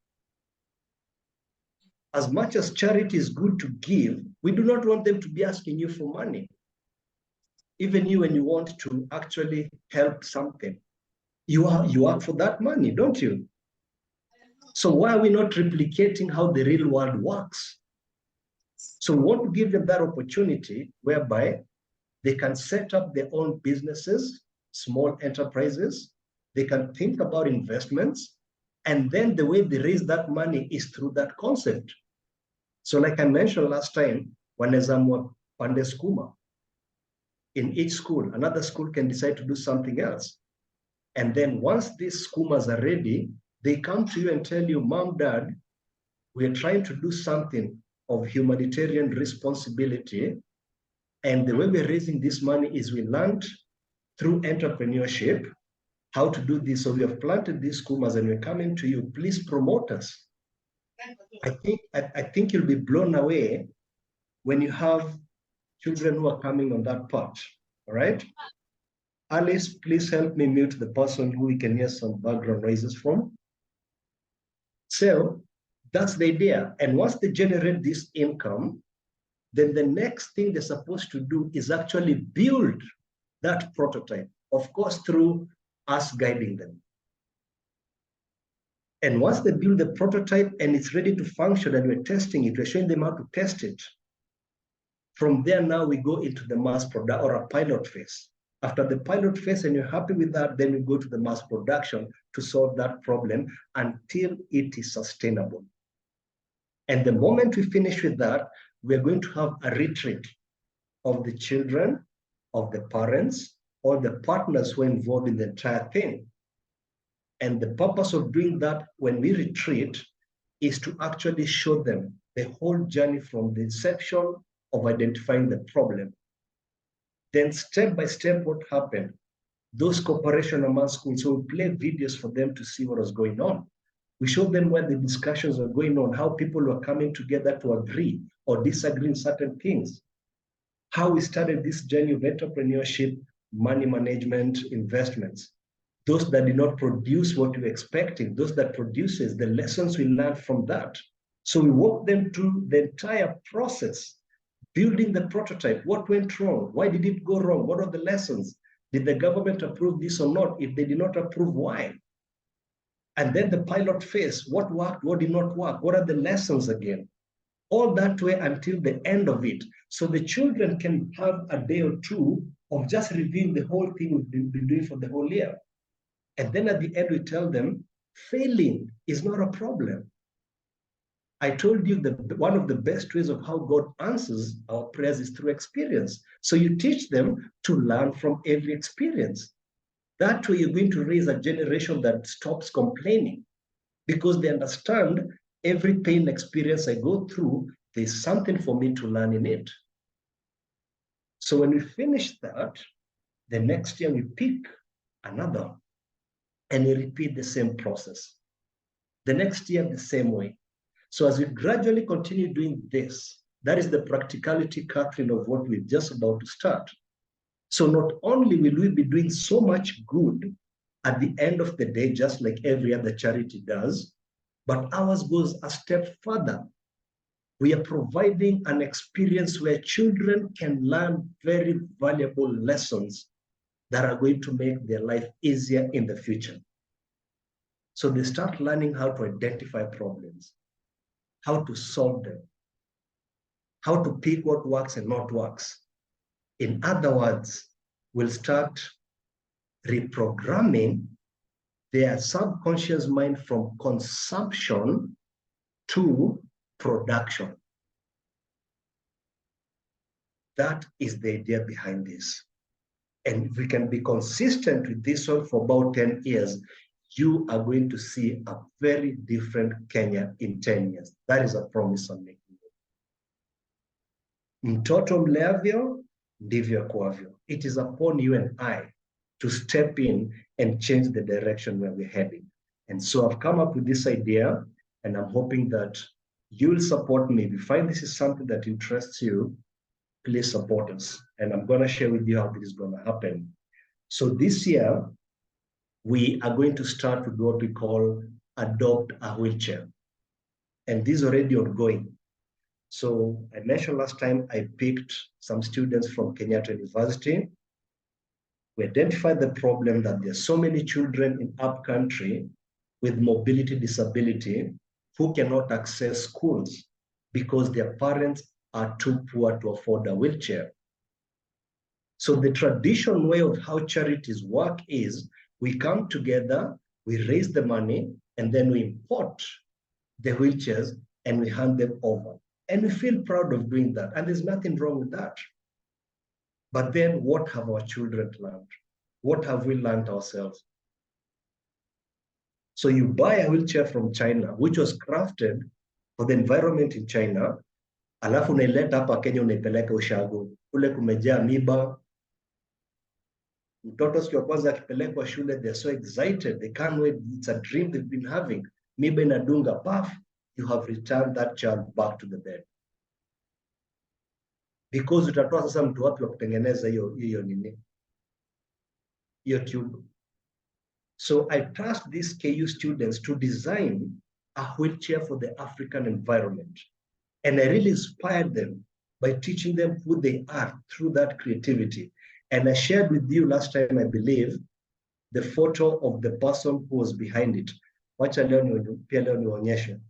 As much as charity is good to give, we do not want them to be asking you for money. Even you, when you want to actually help something, you are for that money, don't you? So why are we not replicating how the real world works? So we want to give them that opportunity whereby they can set up their own businesses, small enterprises. They can think about investments. And then the way they raise that money is through that concept. So like I mentioned last time, wanaweza pande skuma. In each school, another school can decide to do something else. And then once these skumas are ready, they come to you and tell you, Mom, Dad, we're trying to do something of humanitarian responsibility. And the way we're raising this money is we learned through entrepreneurship how to do this. So we have planted these skumas and we're coming to you. Please promote us. I think you'll be blown away when you have children who are coming on that part. All right? Alice, please help me mute the person who we can hear some background noises from. So that's the idea. And once they generate this income, then the next thing they're supposed to do is actually build that prototype, of course, through us guiding them. And once they build the prototype and it's ready to function and we're testing it, we're showing them how to test it. From there, now we go into the mass production or a pilot phase. After the pilot phase and you're happy with that, then we go to the mass production to solve that problem until it is sustainable. And the moment we finish with that, we're going to have a retreat of the children, of the parents, or the partners who are involved in the entire thing. And the purpose of doing that when we retreat is to actually show them the whole journey from the inception of identifying the problem. Then step by step, what happened? Those cooperation among schools, so we play videos for them to see what was going on. We showed them where the discussions were going on, how people were coming together to agree or disagree on certain things, how we started this journey of entrepreneurship, money management, investments. Those that did not produce what we were expecting, those that produces, the lessons we learned from that. So we walked them through the entire process, building the prototype. What went wrong? Why did it go wrong? What are the lessons? Did the government approve this or not? If they did not approve, why? And then the pilot phase, what worked, what did not work? What are the lessons again? All that way until the end of it. So the children can have a day or two of just reviewing the whole thing we've been doing for the whole year. And then at the end, we tell them, failing is not a problem. I told you that one of the best ways of how God answers our prayers is through experience. So you teach them to learn from every experience. That way you're going to raise a generation that stops complaining because they understand every pain experience I go through, there's something for me to learn in it. So when we finish that, the next year we pick another and we repeat the same process. The next year, the same way. So as we gradually continue doing this, that is the practicality, Catherine, of what we're just about to start. So not only will we be doing so much good at the end of the day, just like every other charity does, but ours goes a step further. We are providing an experience where children can learn very valuable lessons that are going to make their life easier in the future. So they start learning how to identify problems, how to solve them, how to pick what works and not works. In other words, will start reprogramming their subconscious mind from consumption to production. That is the idea behind this. And if we can be consistent with this one for about 10 years, you are going to see a very different Kenya in 10 years. That is a promise I'm making. Mtoto mleavyo, ndivyo akuavyo. It is upon you and I to step in and change the direction where we're heading. And so I've come up with this idea, and I'm hoping that you'll support me. If you find this is something that interests you, please support us. And I'm going to share with you how this is going to happen. So this year, we are going to start with what we call Adopt a Wheelchair. And this is already ongoing. So I mentioned last time, I picked some students from Kenyatta University. We identified the problem that there's so many children in upcountry with mobility disability who cannot access schools because their parents are too poor to afford a wheelchair. So the traditional way of how charities work is we come together, we raise the money, and then we import the wheelchairs and we hand them over. And we feel proud of doing that. And there's nothing wrong with that. But then what have our children learned? What have we learned ourselves? So you buy a wheelchair from China, which was crafted for the environment in China, alafu unaileta hapa Kenya unaipeleka ushago. Kule kumejaa miba. Mtoto siku ya kwanza akipelekwa shule, they're so excited. They can't wait. It's a dream they've been having. Miba inadunga, puff. You have returned that child back to the bed. Because utatoa sasa mtu wapi wa kutengeneza hiyo nini? Hiyo tube. So I tasked these KU students to design a wheelchair for the African environment. And I really inspired them by teaching them who they are through that creativity. And I shared with you last time, I believe, the photo of the person who was behind it. Wacha leo pia leo nionyeshe.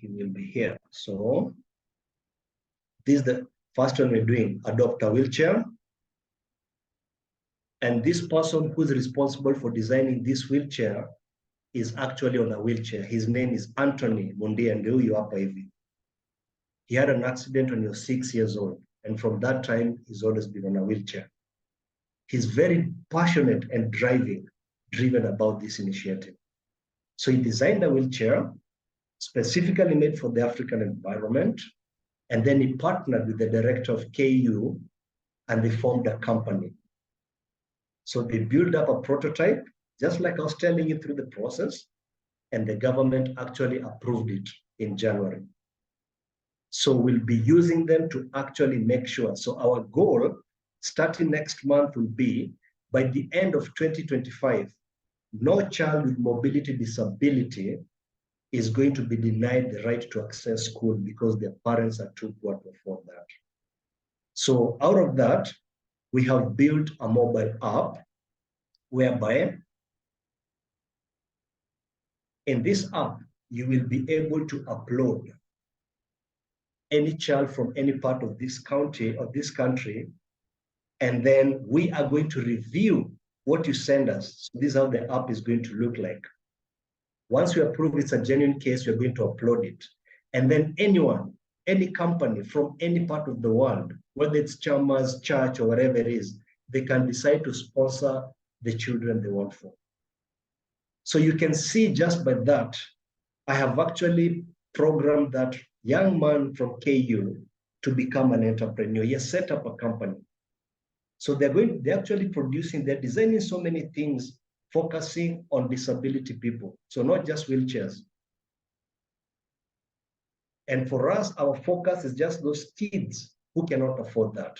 He will be here. So this is the first one we're doing, adopt a wheelchair. And this person who's responsible for designing this wheelchair is actually on a wheelchair. His name is Anthony Mundi, and he had an accident when he was 6 years old. And from that time, he's always been on a wheelchair. He's very passionate and driven about this initiative. So he designed a wheelchair specifically made for the African environment. And then he partnered with the director of KU and they formed a company. So they built up a prototype, just like I was telling you through the process, and the government actually approved it in January. So we'll be using them to actually make sure. So our goal, starting next month, will be by the end of 2025, no child with mobility disability is going to be denied the right to access school because their parents are too poor to afford that. So out of that, we have built a mobile app whereby in this app, you will be able to upload any child from any part of this county or this country, and then we are going to review what you send us. So this is how the app is going to look like. Once we approve it's a genuine case, we're going to upload it. And then anyone, any company from any part of the world, whether it's Chalmers, church, or whatever it is, they can decide to sponsor the children they want for. So you can see just by that, I have actually programmed that young man from KU to become an entrepreneur. He has set up a company. So they're actually producing, they're designing so many things focusing on disability people. So not just wheelchairs. And for us, our focus is just those kids who cannot afford that.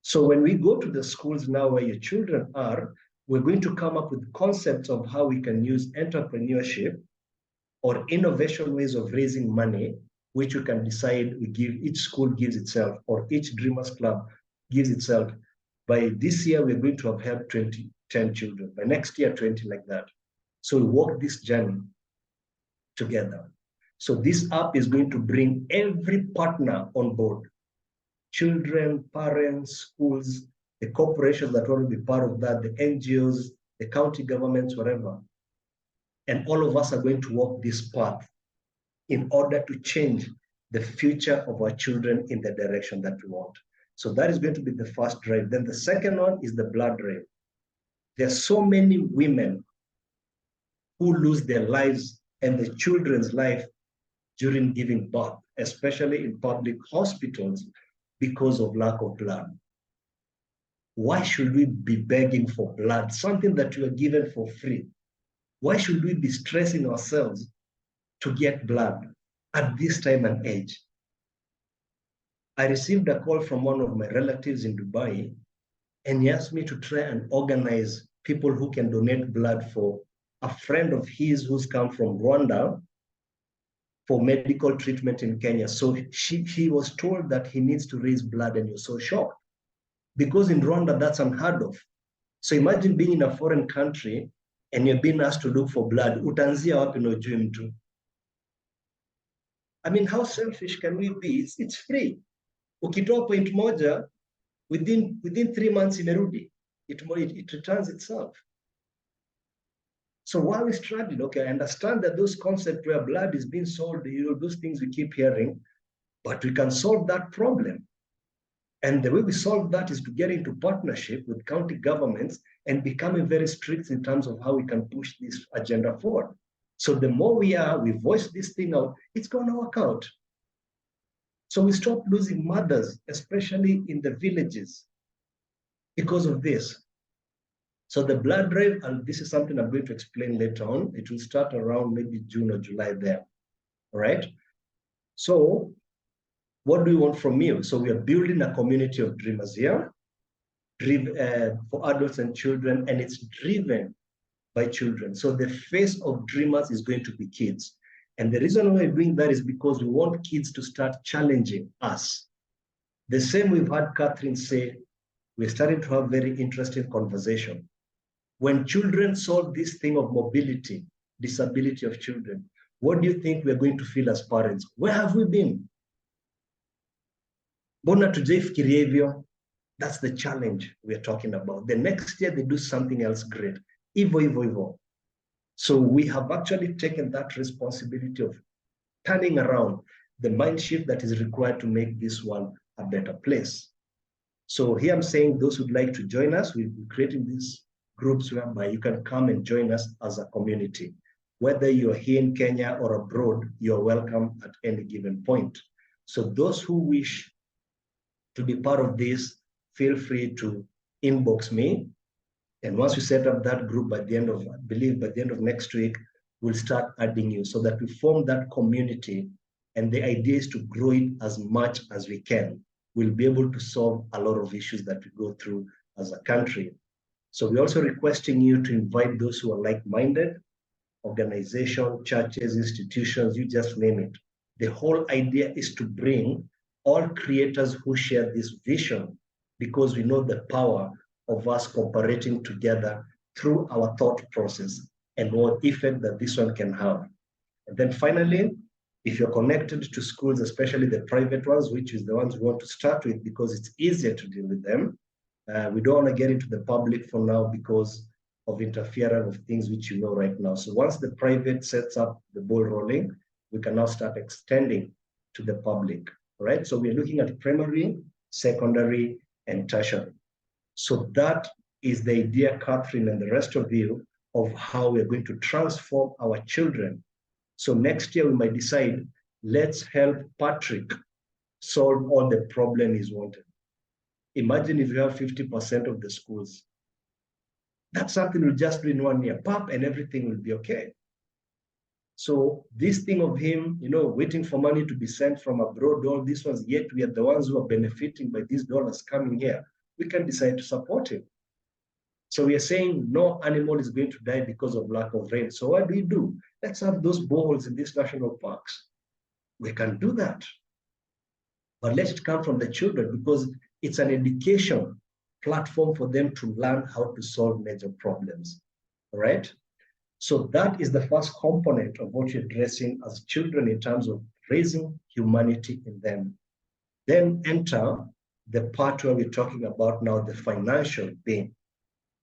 So when we go to the schools now where your children are, we're going to come up with concepts of how we can use entrepreneurship or innovation ways of raising money, which you can decide each school gives itself, or each Dreamers Club gives itself. By this year, we're going to have helped 10 children. By next year, 20 like that. So we walk this journey together. So this app is going to bring every partner on board: children, parents, schools, the corporations that want to be part of that, the NGOs, the county governments, whatever. And all of us are going to walk this path in order to change the future of our children in the direction that we want. So that is going to be the first drive. Then the second one is the blood drive. There are so many women who lose their lives and the children's life during giving birth, especially in public hospitals, because of lack of blood. Why should we be begging for blood, something that you are given for free? Why should we be stressing ourselves to get blood at this time and age? I received a call from one of my relatives in Dubai, and he asked me to try and organize people who can donate blood for a friend of his who's come from Rwanda for medical treatment in Kenya. So he was told that he needs to raise blood, and you're so shocked. Because in Rwanda, that's unheard of. So imagine being in a foreign country and you're being asked to look for blood. Utaanzia wapi na ujui mtu? I mean, how selfish can we be? It's free. Ukitoa point moja, within 3 months imerudi. It returns itself. So why are we struggling? Okay, I understand that those concepts where blood is being sold, those things we keep hearing, but we can solve that problem. And the way we solve that is to get into partnership with county governments and becoming very strict in terms of how we can push this agenda forward. So the more we voice this thing out, it's going to work out. So we stop losing mothers, especially in the villages, because of this. So the blood drive, and this is something I'm going to explain later on. It will start around maybe June or July there. All right. So what do we want from you? So we are building a community of dreamers here, for adults and children, and it's driven by children. So the face of dreamers is going to be kids. And the reason why we're doing that is because we want kids to start challenging us. The same we've had Catherine say, we're starting to have very interesting conversation. When children solve this thing of mobility, disability of children, what do you think we're going to feel as parents? Where have we been? Mbona tujaifikiria hivyo? That's the challenge we're talking about. The next year they do something else great. Ivo. So we have actually taken that responsibility of turning around the mind shift that is required to make this one a better place. So here I'm saying those who'd like to join us, we'll be creating these groups whereby you can come and join us as a community. Whether you're here in Kenya or abroad, you're welcome at any given point. So those who wish to be part of this, feel free to inbox me. And once we set up that group by the end of, I believe by the end of next week, we'll start adding you so that we form that community. And the idea is to grow it as much as we can. We'll be able to solve a lot of issues that we go through as a country. So we're also requesting you to invite those who are like-minded, organizations, churches, institutions, you just name it. The whole idea is to bring all creators who share this vision, because we know the power of us cooperating together through our thought process and what effect that this one can have. And then finally, if you're connected to schools, especially the private ones, which is the ones we want to start with because it's easier to deal with them. We don't want to get into the public for now because of interference of things which you know right now. So once the private sets up the ball rolling, we can now start extending to the public, right? So we're looking at primary, secondary, and tertiary. So that is the idea, Catherine, and the rest of you, of how we're going to transform our children. So next year we might decide, let's help Patrick solve all the problem he's wanted. Imagine if you have 50% of the schools. That's something we'll just do in 1 year, pop, and everything will be okay. So this thing of him, waiting for money to be sent from abroad, all these ones, yet we are the ones who are benefiting by these dollars coming here. We can decide to support him. So we are saying no animal is going to die because of lack of rain. So what do? Let's have those boreholes in these national parks. We can do that. But let it come from the children, because it's an education platform for them to learn how to solve major problems. All right? So that is the first component of what you're addressing as children in terms of raising humanity in them. Then enter the part where we're talking about now the financial being.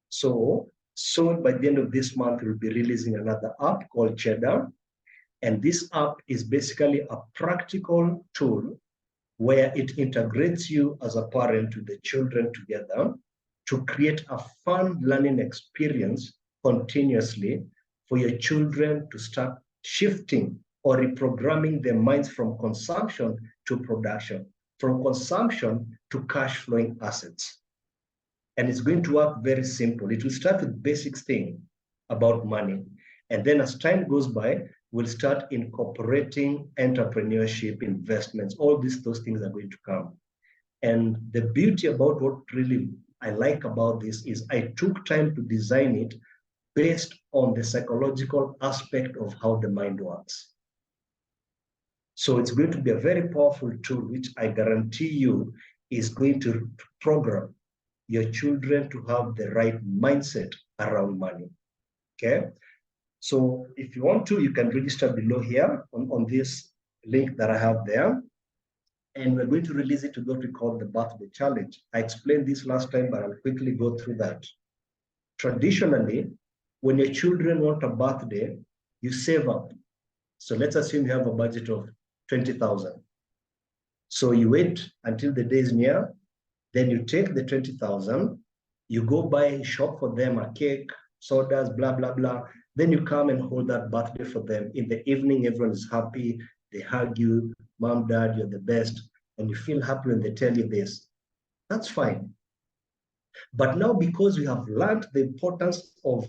So by the end of this month, we'll be releasing another app called Cheddar. And this app is basically a practical tool where it integrates you as a parent with the children together to create a fun learning experience continuously for your children to start shifting or reprogramming their minds from consumption to production, from consumption to cash flowing assets. And it's going to work very simple. It will start with basic things about money. And then as time goes by, we'll start incorporating entrepreneurship, investments, those things are going to come. And the beauty about what really I like about this is I took time to design it based on the psychological aspect of how the mind works. So it's going to be a very powerful tool, which I guarantee you is going to program your children to have the right mindset around money, okay? So if you want to, you can register below here on this link that I have there. And we're going to release it to what we call the birthday challenge. I explained this last time, but I'll quickly go through that. Traditionally, when your children want a birthday, you save up. So let's assume you have a budget of 20,000. So you wait until the day is near, then you take the 20,000, you go buy, shop for them a cake, sodas, blah, blah, blah. Then you come and hold that birthday for them. In the evening, everyone is happy. They hug you, mom, dad, you're the best. And you feel happy when they tell you this. That's fine. But now, because we have learned the importance of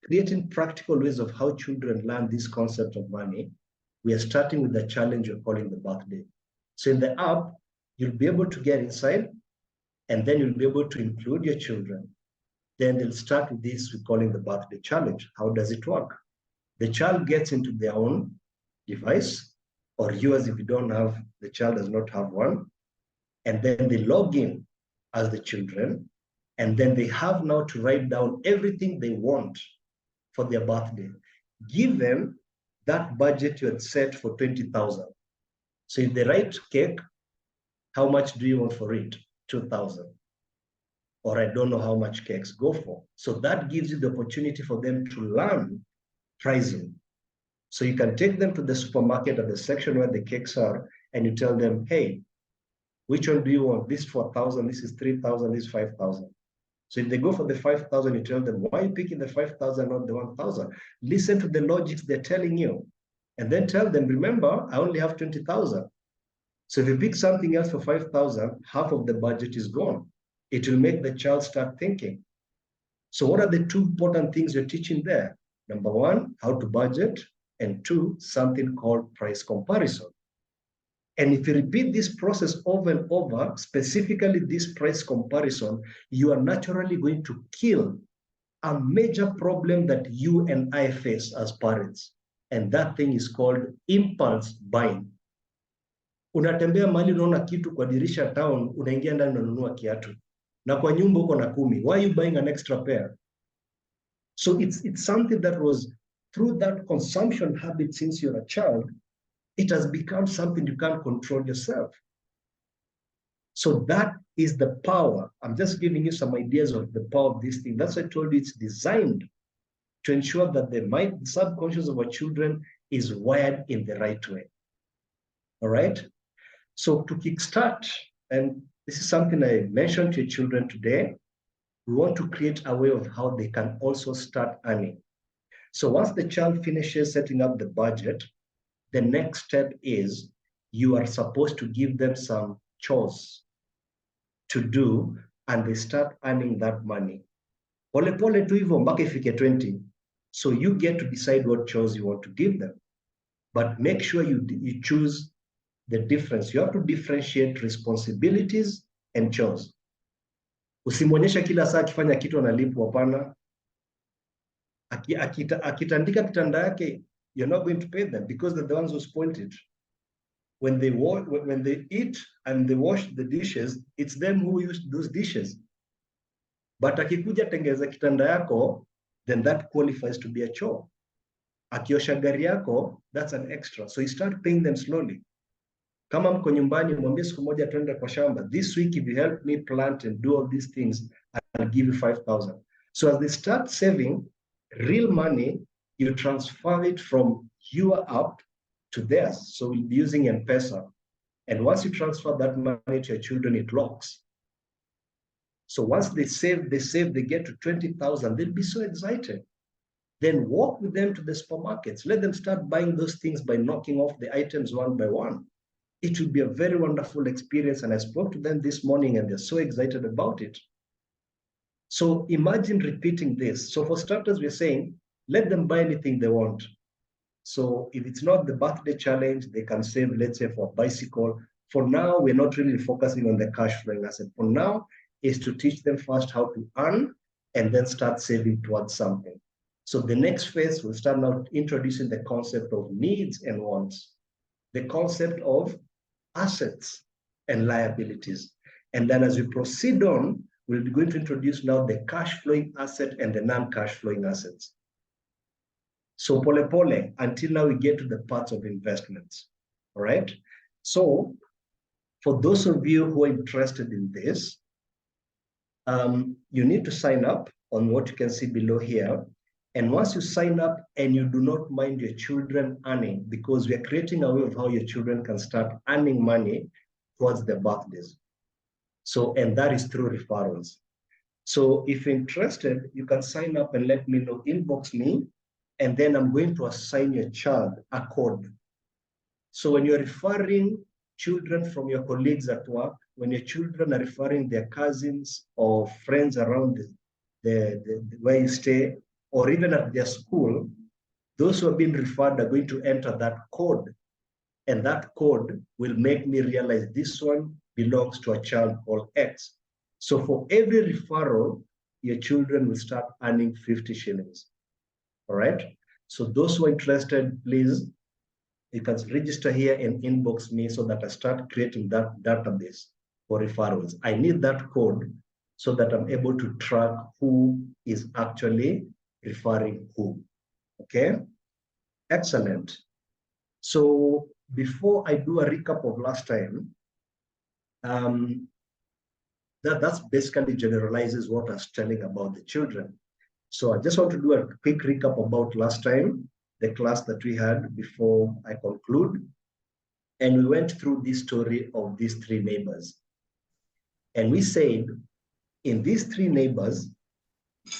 creating practical ways of how children learn this concept of money, we are starting with the challenge we're calling the birthday. So in the app, you'll be able to get inside, and then you'll be able to include your children. Then they'll start with this, we're calling the birthday challenge. How does it work? The child gets into their own device, or yours if you don't have, the child does not have one. And then they log in as the children. And then they have now to write down everything they want for their birthday, given that budget you had set for 20,000. So if they write cake, how much do you want for it? 2,000. Or I don't know how much cakes go for. So that gives you the opportunity for them to learn pricing. So you can take them to the supermarket at the section where the cakes are, and you tell them, hey, which one do you want? This is 4,000, this is 3,000, this is 5,000. So if they go for the 5,000, you tell them, why are you picking the 5,000, not the 1,000? Listen to the logics they're telling you. And then tell them, remember, I only have 20,000. So if you pick something else for 5,000, half of the budget is gone. It will make the child start thinking. So what are the two important things you're teaching there? Number one, how to budget, and two, something called price comparison. And if you repeat this process over and over, specifically this price comparison, you are naturally going to kill a major problem that you and I face as parents. And that thing is called impulse buying. Unatembea mahali unaona kitu kwa dirisha town, unaingia ndani unanunua kiatu. Na kwa nyumba uko na 10. Why are you buying an extra pair? So it's something that was through that consumption habit since you're a child, it has become something you can't control yourself. So that is the power. I'm just giving you some ideas of the power of this thing. That's why I told you it's designed to ensure that the subconscious of our children is wired in the right way. All right? So to kickstart, and this is something I mentioned to your children today, we want to create a way of how they can also start earning. So once the child finishes setting up the budget, the next step is you are supposed to give them some chores to do, and they start earning that money. Pole pole tu hivyo mpaka ifike 20. So you get to decide what chores you want to give them. But make sure you choose the difference. You have to differentiate responsibilities and chores. Usimwonyesha kila saa akifanya kitu analipwa, hapana. Akitandika kitanda yake, you're not going to pay them because they're the ones who spoiled it. When they eat and they wash the dishes, it's them who use those dishes. But akikuja tengeza kitanda yako, then that qualifies to be a chore. Akiosha gari yako, that's an extra. So you start paying them slowly. Kama mko nyumbani, mwambie siku moja tuende kwa shamba. This week, if you help me plant and do all these things, I'll give you 5,000. So as they start saving real money, you transfer it from your app to theirs. So we'll be using M-Pesa. And once you transfer that money to your children, it locks. So once they save, they get to 20,000, they'll be so excited. Then walk with them to the supermarkets. Let them start buying those things by knocking off the items one by one. It will be a very wonderful experience. And I spoke to them this morning and they're so excited about it. So imagine repeating this. So for starters, we're saying, let them buy anything they want. So if it's not the birthday challenge, they can save, let's say, for a bicycle. For now, we're not really focusing on the cash flowing asset. For now, is to teach them first how to earn and then start saving towards something. So the next phase, we'll start now introducing the concept of needs and wants, the concept of assets and liabilities. And then as we proceed on, we're going to introduce now the cash flowing asset and the non-cash flowing assets. So pole pole, until now we get to the parts of investments, all right? So for those of you who are interested in this, you need to sign up on what you can see below here. And once you sign up and you do not mind your children earning, because we are creating a way of how your children can start earning money towards their birthdays. So, and that is through referrals. So if you're interested, you can sign up and let me know, inbox me, and then I'm going to assign your child a code. So when you're referring children from your colleagues at work, when your children are referring their cousins or friends around the where you stay, or even at their school, those who have been referred are going to enter that code. And that code will make me realize this one belongs to a child called X. So for every referral, your children will start earning 50 shillings. All right? So those who are interested, please, you can register here and inbox me so that I start creating that database for referrals. I need that code so that I'm able to track who is actually referring who. Okay? Excellent. So before I do a recap of last time, that's basically generalizes what I was telling about the children. So I just want to do a quick recap about last time, the class that we had before I conclude. And we went through this story of these three neighbors. And we said, in these three neighbors,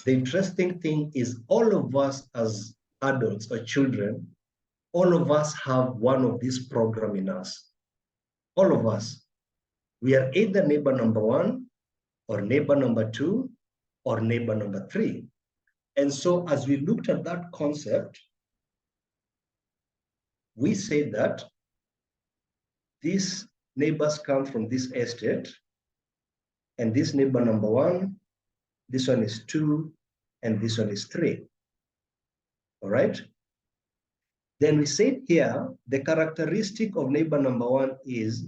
the interesting thing is all of us as adults or children, all of us have one of these programs in us. All of us. We are either neighbor number one, or neighbor number two, or neighbor number three. And so as we looked at that concept, we said that these neighbors come from this estate, and this neighbor number one, this one is two, and this one is three. All right? Then we said here, the characteristic of neighbor number one is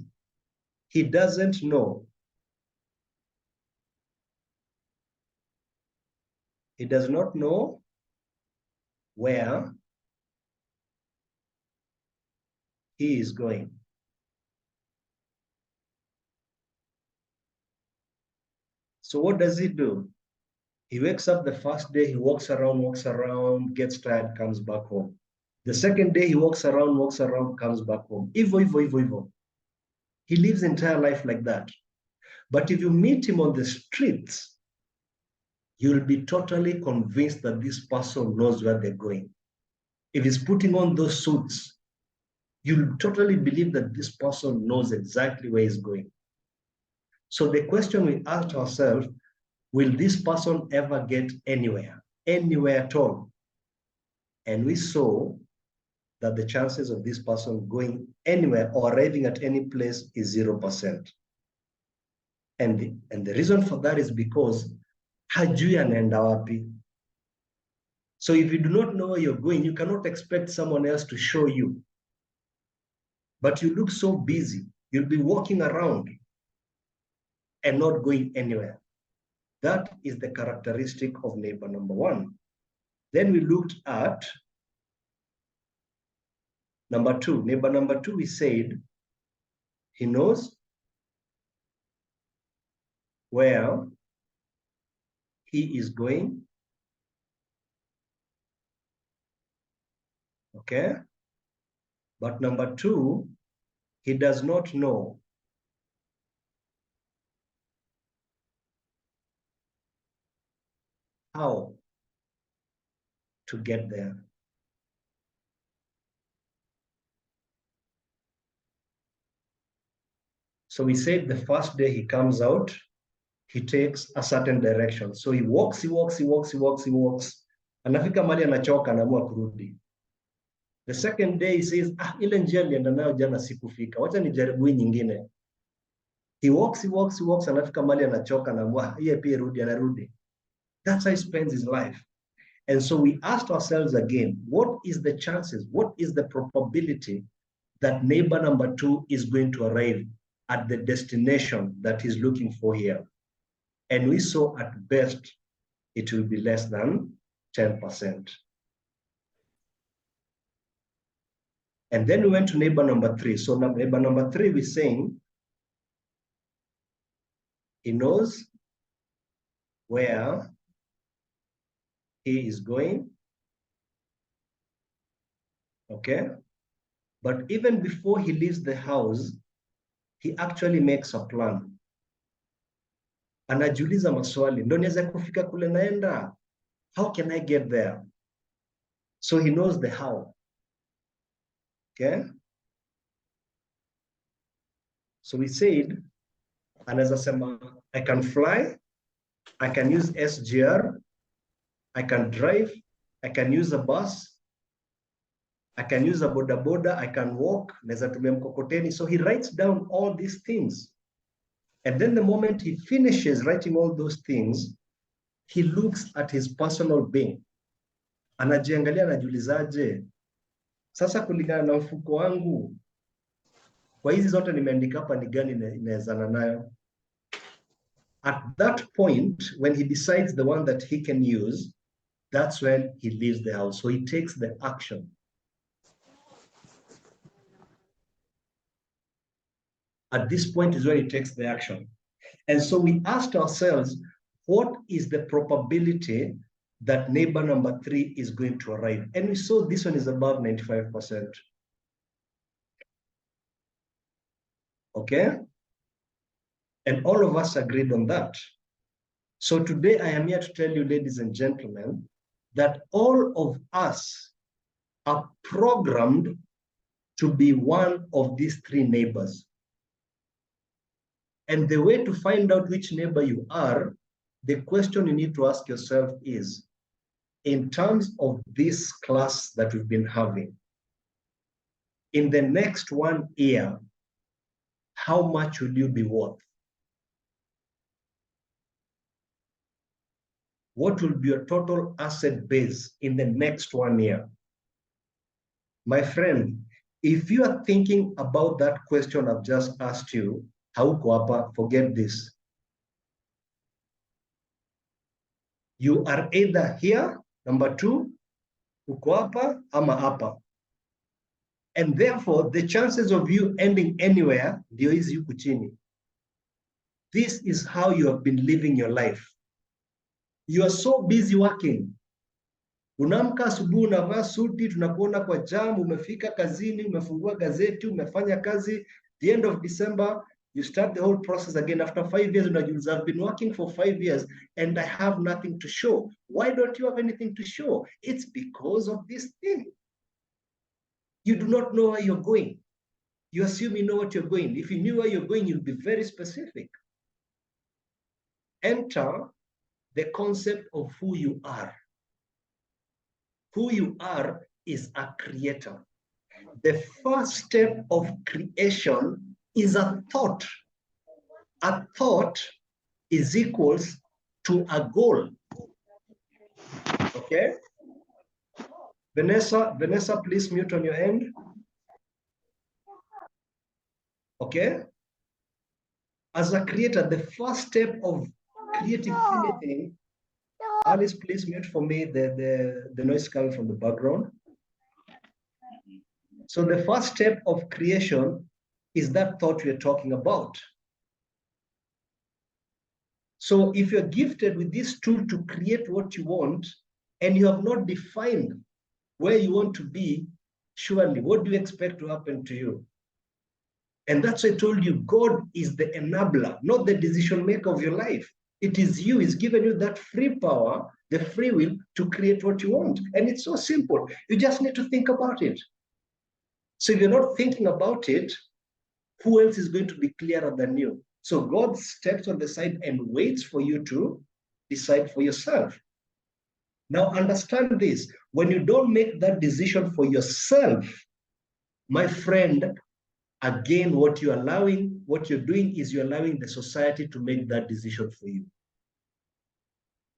he doesn't know. He does not know where he is going. So what does he do? He wakes up the first day, he walks around, gets tired, comes back home. The second day, he walks around, comes back home. Ivo. He lives entire life like that. But if you meet him on the streets, you'll be totally convinced that this person knows where they're going. If he's putting on those suits, you'll totally believe that this person knows exactly where he's going. So the question we asked ourselves, will this person ever get anywhere at all? And we saw that the chances of this person going anywhere or arriving at any place is 0%. And the reason for that is because hajui anaenda wapi. So if you do not know where you're going, you cannot expect someone else to show you. But you look so busy, you'll be walking around and not going anywhere. That is the characteristic of neighbor number one. Then we looked at number 2. Neighbor number 2, we said he knows where he is going. Okay. But number 2, he does not know how to get there. So we said the first day he comes out, he takes a certain direction. So he walks. Anafika mahali anachoka, anaamua kurudi. The second day he says, ile njia nilienda nayo jana sikufika, wacha nijaribu hii nyingine. He walks, anafika mahali anachoka, anaamua yeye pia rudi, anarudi. That's how he spends his life. And so we asked ourselves again, what is the chances, what is the probability that neighbor number 2 is going to arrive at the destination that he's looking for here? And we saw at best, it will be less than 10%. And then we went to neighbor number 3. So neighbor number 3, we're saying he knows where he is going. Okay. But even before he leaves the house, he actually makes a plan. Anajiuliza maswali, ndo niweze kufika kule naenda? How can I get there? So he knows the how. Okay. So we said, anaweza sema, I can fly, I can use SGR, I can drive, I can use a bus, I can use a boda boda, I can walk, naweza tumia mkokoteni. So he writes down all these things. And then the moment he finishes writing all those things, he looks at his personal being. Anajiangalia, anajiulizaje, sasa kulingana na mfuko wangu, kwa hizi zote nimeandika hapa ni gani inawezana nayo? At that point, when he decides the one that he can use, that's when he leaves the house. So he takes the action. At this point is when he takes the action. And so we asked ourselves, what is the probability that neighbor number 3 is going to arrive? And we saw this one is above 95%. Okay? And all of us agreed on that. So today I am here to tell you, ladies and gentlemen, that all of us are programmed to be one of these 3 neighbors. And the way to find out which neighbor you are, the question you need to ask yourself is, in terms of this class that we've been having, in the next 1 year, how much will you be worth? What will be your total asset base in the next 1 year? My friend, if you are thinking about that question I've just asked you, hauko hapa, forget this. You are either here, number 2, uko hapa ama hapa. And therefore, the chances of you ending anywhere, ndio hizi huku chini. This is how you have been living your life. You are so busy working. Unaamka asubuhi, unavaa suti, tunakuona kwa jam, umefika kazini, umefungua gazeti, umefanya kazi. The end of December, you start the whole process again. After 5 years, unajiuliza, I've been working for 5 years and I have nothing to show. Why don't you have anything to show? It's because of this thing. You do not know where you're going. You assume you know what you're going. If you knew where you're going, you'll be very specific. Enter the concept of who you are. Who you are is a creator. The first step of creation is a thought. A thought is equals to a goal. Okay? Vanessa, please mute on your end. Okay? As a creator, the first step of creating anything Alice, please mute for me the noise coming from the background. So the first step of creation is that thought we're talking about. So if you're gifted with this tool to create what you want, and you have not defined where you want to be, surely, what do you expect to happen to you? And that's why I told you, God is the enabler, not the decision maker of your life. It is you. He's given you that free power, the free will to create what you want. And it's so simple. You just need to think about it. So if you're not thinking about it, who else is going to be clearer than you? So God steps on the side and waits for you to decide for yourself. Now understand this. When you don't make that decision for yourself, my friend, again, what you're doing is you're allowing the society to make that decision for you.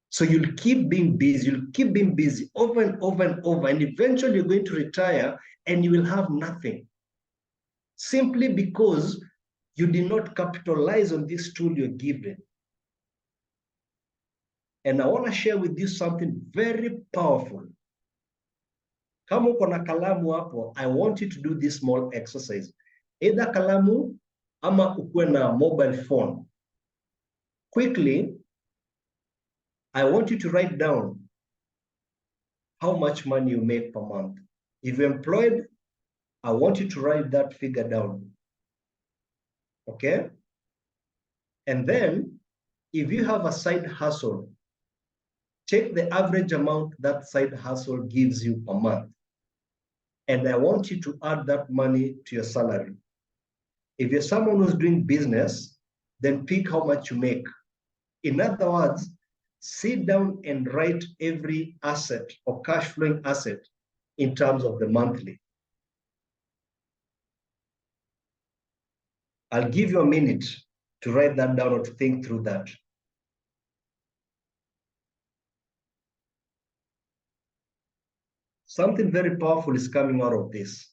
So you'll keep being busy over and over and over, and eventually you're going to retire and you will have nothing. Simply because you did not capitalize on this tool you're given. And I want to share with you something very powerful. Kama uko na kalamu hapo, I want you to do this small exercise. Either kalamu ama ukuwe na mobile phone. Quickly, I want you to write down how much money you make per month. If you're employed, I want you to write that figure down. Okay? And then, if you have a side hustle, take the average amount that side hustle gives you per month. And I want you to add that money to your salary. If you're someone who's doing business, then pick how much you make. In other words, sit down and write every asset or cash flowing asset in terms of the monthly. I'll give you a minute to write that down or to think through that. Something very powerful is coming out of this.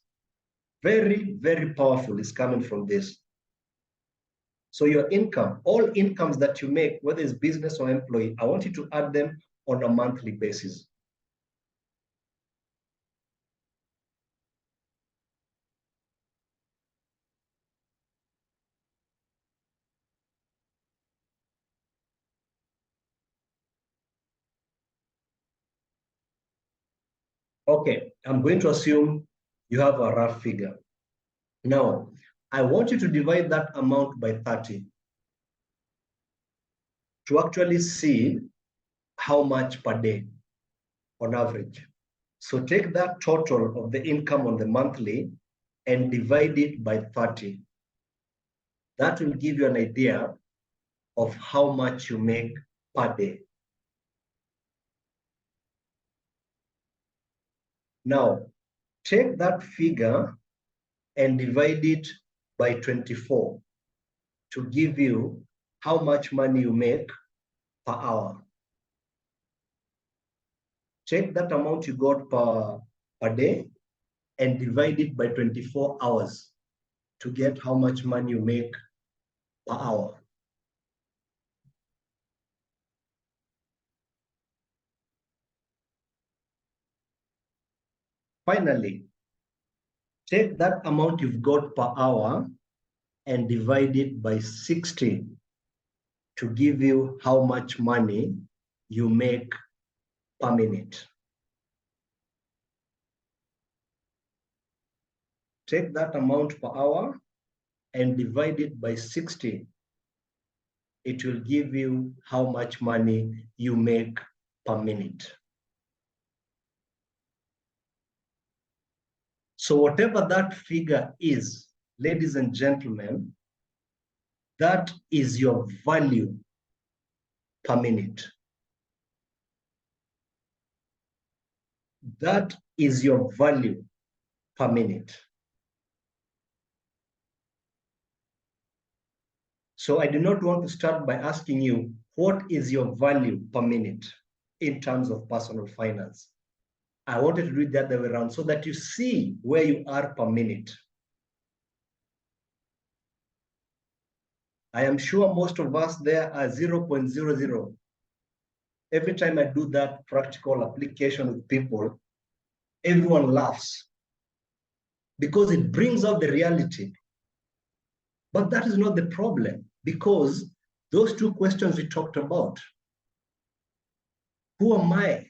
Very, very powerful is coming from this. So your income, all incomes that you make, whether it's business or employee, I want you to add them on a monthly basis. Okay, I'm going to assume you have a rough figure. Now, I want you to divide that amount by 30 to actually see how much per day on average. So take that total of the income on the monthly and divide it by 30. That will give you an idea of how much you make per day. Now, take that figure and divide it by 24 to give you how much money you make per hour. Take that amount you got per day and divide it by 24 hours to get how much money you make per hour. Finally, take that amount you've got per hour and divide it by 60 to give you how much money you make per minute. Take that amount per hour and divide it by 60. It will give you how much money you make per minute. So whatever that figure is, ladies and gentlemen, that is your value per minute. That is your value per minute. So I do not want to start by asking you, what is your value per minute in terms of personal finance? I wanted to do it the other way around so that you see where you are per minute. I am sure most of us there are 0.00. Every time I do that practical application with people, everyone laughs because it brings out the reality. But that is not the problem, because those two questions we talked about, who am I?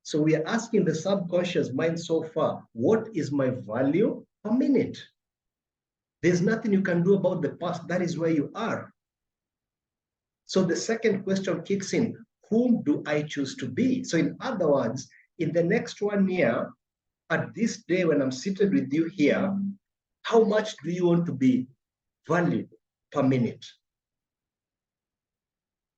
So we are asking the subconscious mind so far, what is my value per minute? There's nothing you can do about the past. That is where you are. So the second question kicks in, whom do I choose to be? So in other words, in the next 1 year, at this day when I'm seated with you here, how much do you want to be valued per minute?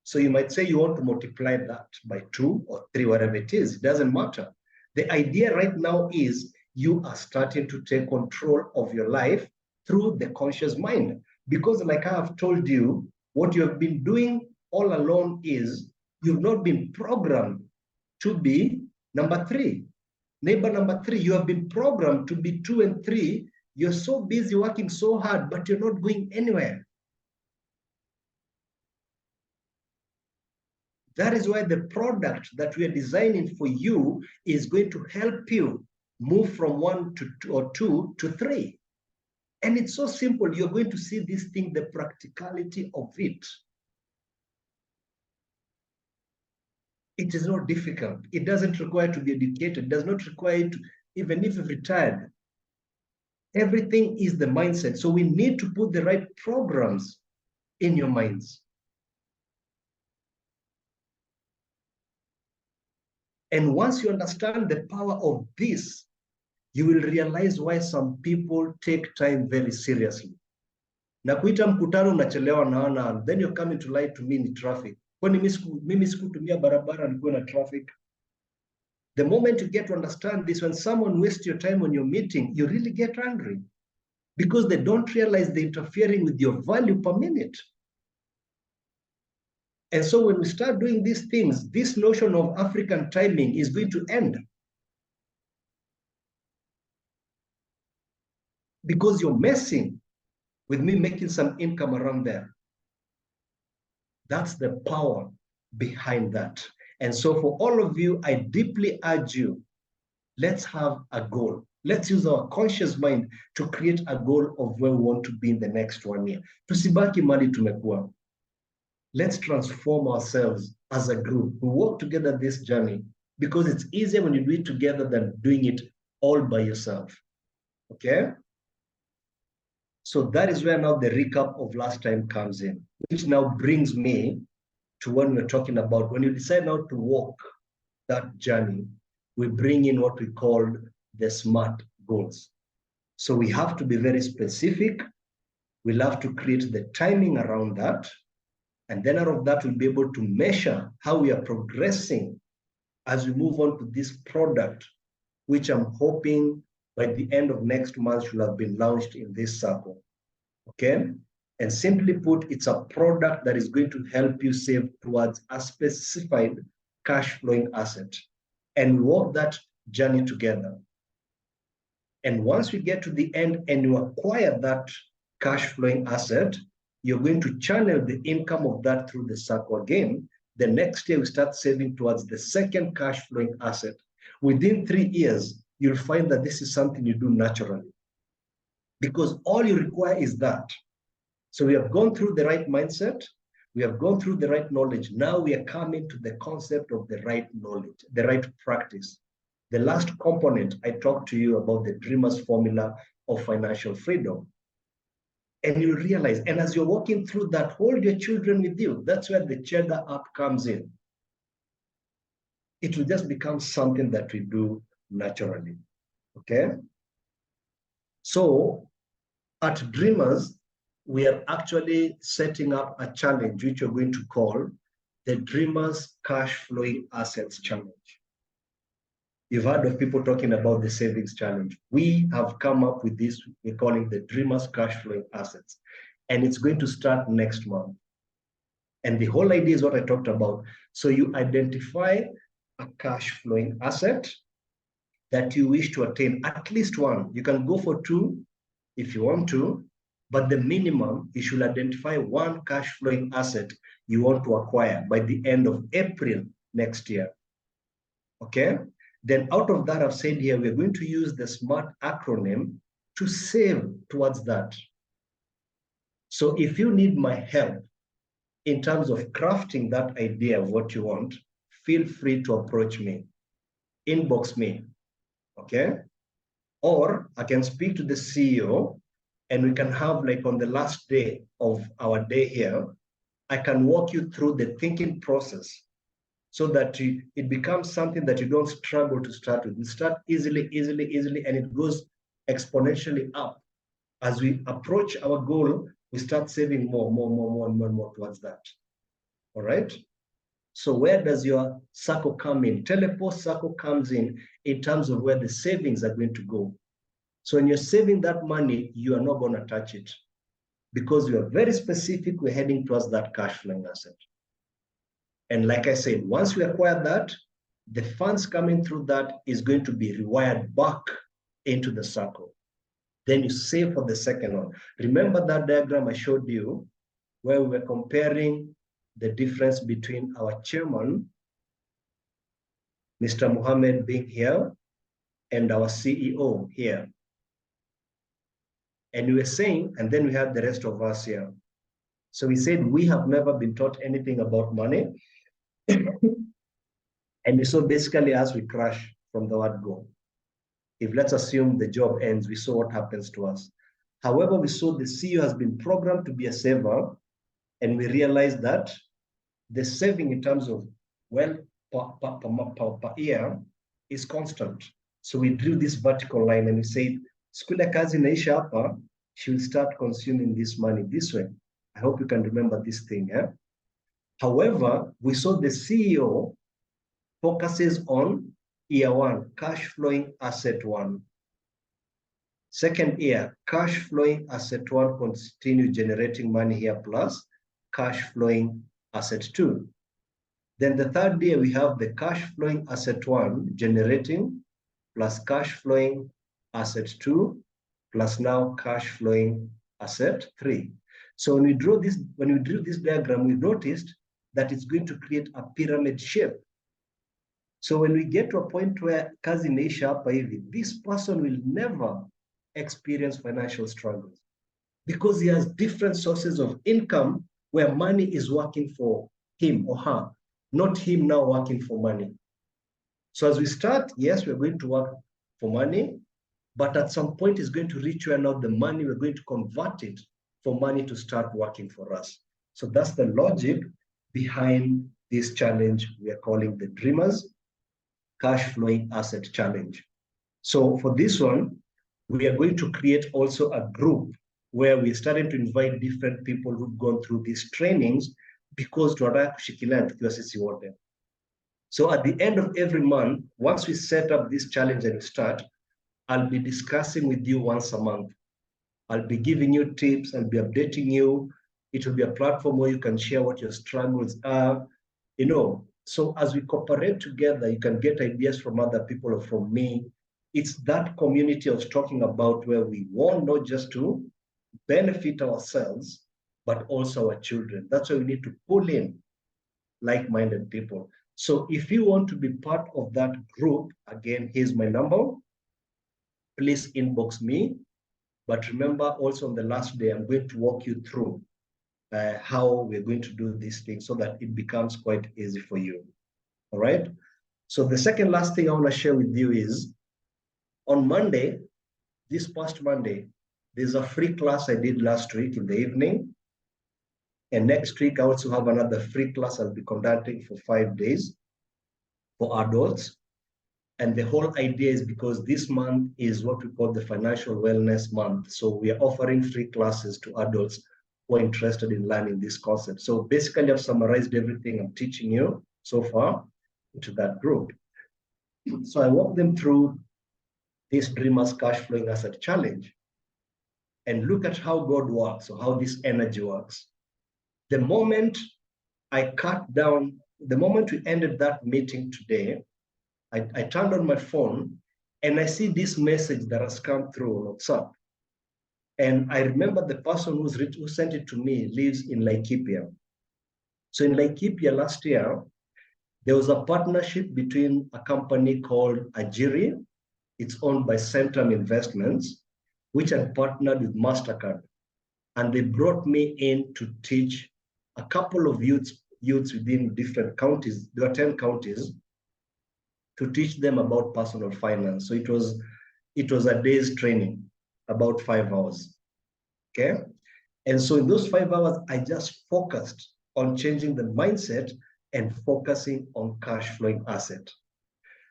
So you might say you want to multiply that by 2 or 3, whatever it is. It doesn't matter. The idea right now is you are starting to take control of your life through the conscious mind. Because like I have told you, what you have been doing all along is you've not been programmed to be number 3. Neighbor number 3, you have been programmed to be 2 and 3. You're so busy working so hard, but you're not going anywhere. That is why the product that we are designing for you is going to help you move from 1 to 2 or 2 to 3. And it's so simple. You're going to see this thing, the practicality of it. It is not difficult. It doesn't require to be educated. It does not require you to, even if you've retired. Everything is the mindset. So we need to put the right programs in your minds. And once you understand the power of this, you will realize why some people take time very seriously. Na kuita mkutano unachelewa naona, then you're coming to lie to me in traffic. Kwani mimi sikutumia barabara nilikuwa na traffic. The moment you get to understand this, when someone wastes your time on your meeting, you really get angry because they don't realize they're interfering with your value per minute. And so when we start doing these things, this notion of African timing is going to end. Because you're messing with me making some income around there. That's the power behind that. And so for all of you, I deeply urge you, let's have a goal. Let's use our conscious mind to create a goal of where we want to be in the next 1 year. Tusibaki mali tumekuwa. Let's transform ourselves as a group. We walk together this journey because it's easier when you do it together than doing it all by yourself. Okay? So that is where now the recap of last time comes in, which now brings me to what we're talking about. When you decide now to walk that journey, we bring in what we call the SMART goals. So we have to be very specific. We'll have to create the timing around that. And then out of that, we'll be able to measure how we are progressing as we move on to this product, which I'm hoping by the end of next month should have been launched in this circle. Okay? And simply put, it's a product that is going to help you save towards a specified cash flowing asset. And we walk that journey together. And once we get to the end and you acquire that cash flowing asset, you're going to channel the income of that through the circle again. The next year, we start saving towards the second cash flowing asset. Within 3 years, you'll find that this is something you do naturally because all you require is that. So we have gone through the right mindset. We have gone through the right knowledge. Now we are coming to the concept of the right knowledge, the right practice. The last component, I talked to you about the dreamer's formula of financial freedom. And you realize, and as you're walking through that, hold your children with you. That's where the Cheddar app comes in. It will just become something that we do naturally, okay? So at Dreamers, we are actually setting up a challenge, which we're going to call the Dreamers Cash Flowing Assets Challenge. You've heard of people talking about the savings challenge. We have come up with this, we're calling the Dreamers Cash Flowing Assets. And it's going to start next month. And the whole idea is what I talked about. So you identify a cash flowing asset that you wish to attain, at least one. You can go for 2 if you want to, but the minimum, you should identify one cash flowing asset you want to acquire by the end of April next year. Okay? Then out of that, I've said here, we're going to use the SMART acronym to save towards that. So if you need my help in terms of crafting that idea of what you want, feel free to approach me, inbox me, okay? Or I can speak to the CEO and we can have, like, on the last day of our day here, I can walk you through the thinking process so that it becomes something that you don't struggle to start with. You start easily, and it goes exponentially up. As we approach our goal, we start saving more towards that. All right? So where does your Sacco come in? Telepost Sacco comes in terms of where the savings are going to go. So when you're saving that money, you are not going to touch it because we are very specific. We're heading towards that cash flowing asset. And like I said, once we acquire that, the funds coming through that is going to be rewired back into the Sacco. Then you save for the second one. Remember that diagram I showed you where we were comparing the difference between our chairman, Mr. Mohammed being here, and our CEO here. And we were saying, and then we had the rest of us here. So we said, we have never been taught anything about money. And so basically, as we crash from the word go, if let's assume the job ends, we saw what happens to us. However, we saw the CEO has been programmed to be a saver, and we realized that the saving in terms of wealth per year is constant. So we drew this vertical line and we said, Skule kazi inaisha hapa, she will start consuming this money this way. I hope you can remember this thing. Yeah? However, we saw the CEO focuses on year one, cash flowing asset one. Second year, cash flowing asset one continue generating money here plus cash flowing asset two. Then the third year, we have the cash flowing asset one generating plus cash flowing asset two plus now cash flowing asset three. So when we drew this diagram, we noticed that it's going to create a pyramid shape. So when we get to a point where kazi imeisha hapa hivi, this person will never experience financial struggles because he has different sources of income where money is working for him or her, not him now working for money. So as we start, yes, we're going to work for money, but at some point it's going to reach where now the money, we're going to convert it for money to start working for us. So that's the logic behind this challenge we are calling the Dreamers Cash Flowing Asset Challenge. So for this one, we are going to create also a group where we're starting to invite different people who've gone through these trainings because tunataka kushikilia tukiwa sisi wote. So at the end of every month, once we set up this challenge and we start, I'll be discussing with you once a month. I'll be giving you tips, I'll be updating you. It will be a platform where you can share what your struggles are, you know. So as we cooperate together, you can get ideas from other people or from me. It's that community I was talking about where we want not just to benefit ourselves, but also our children. That's why we need to pull in like-minded people. So if you want to be part of that group, again, here's my number. Please inbox me. But remember, also on the last day, I'm going to walk you through how we're going to do these things so that it becomes quite easy for you. All right? So the second last thing I want to share with you is on Monday, this past Monday, there's a free class I did last week in the evening. And next week, I also have another free class I'll be conducting for 5 days for adults. And the whole idea is because this month is what we call the Financial Wellness Month. So we are offering free classes to adults who are interested in learning this concept. So basically, I've summarized everything I'm teaching you so far into that group. So I walk them through this Dreamers Cash Flowing Asset Challenge and look at how God works or how this energy works. The moment I cut down, the moment we ended that meeting today, I turned on my phone and I see this message that has come through on WhatsApp. And I remember the person who sent it to me lives in Laikipia. So in Laikipia last year, there was a partnership between a company called Agiri, it's owned by Centrum Investments, which had partnered with MasterCard. And they brought me in to teach a couple of youths within different counties. There were 10 counties, to teach them about personal finance. So it was a day's training, about 5 hours. Okay. And so in those 5 hours, I just focused on changing the mindset and focusing on cash flowing asset.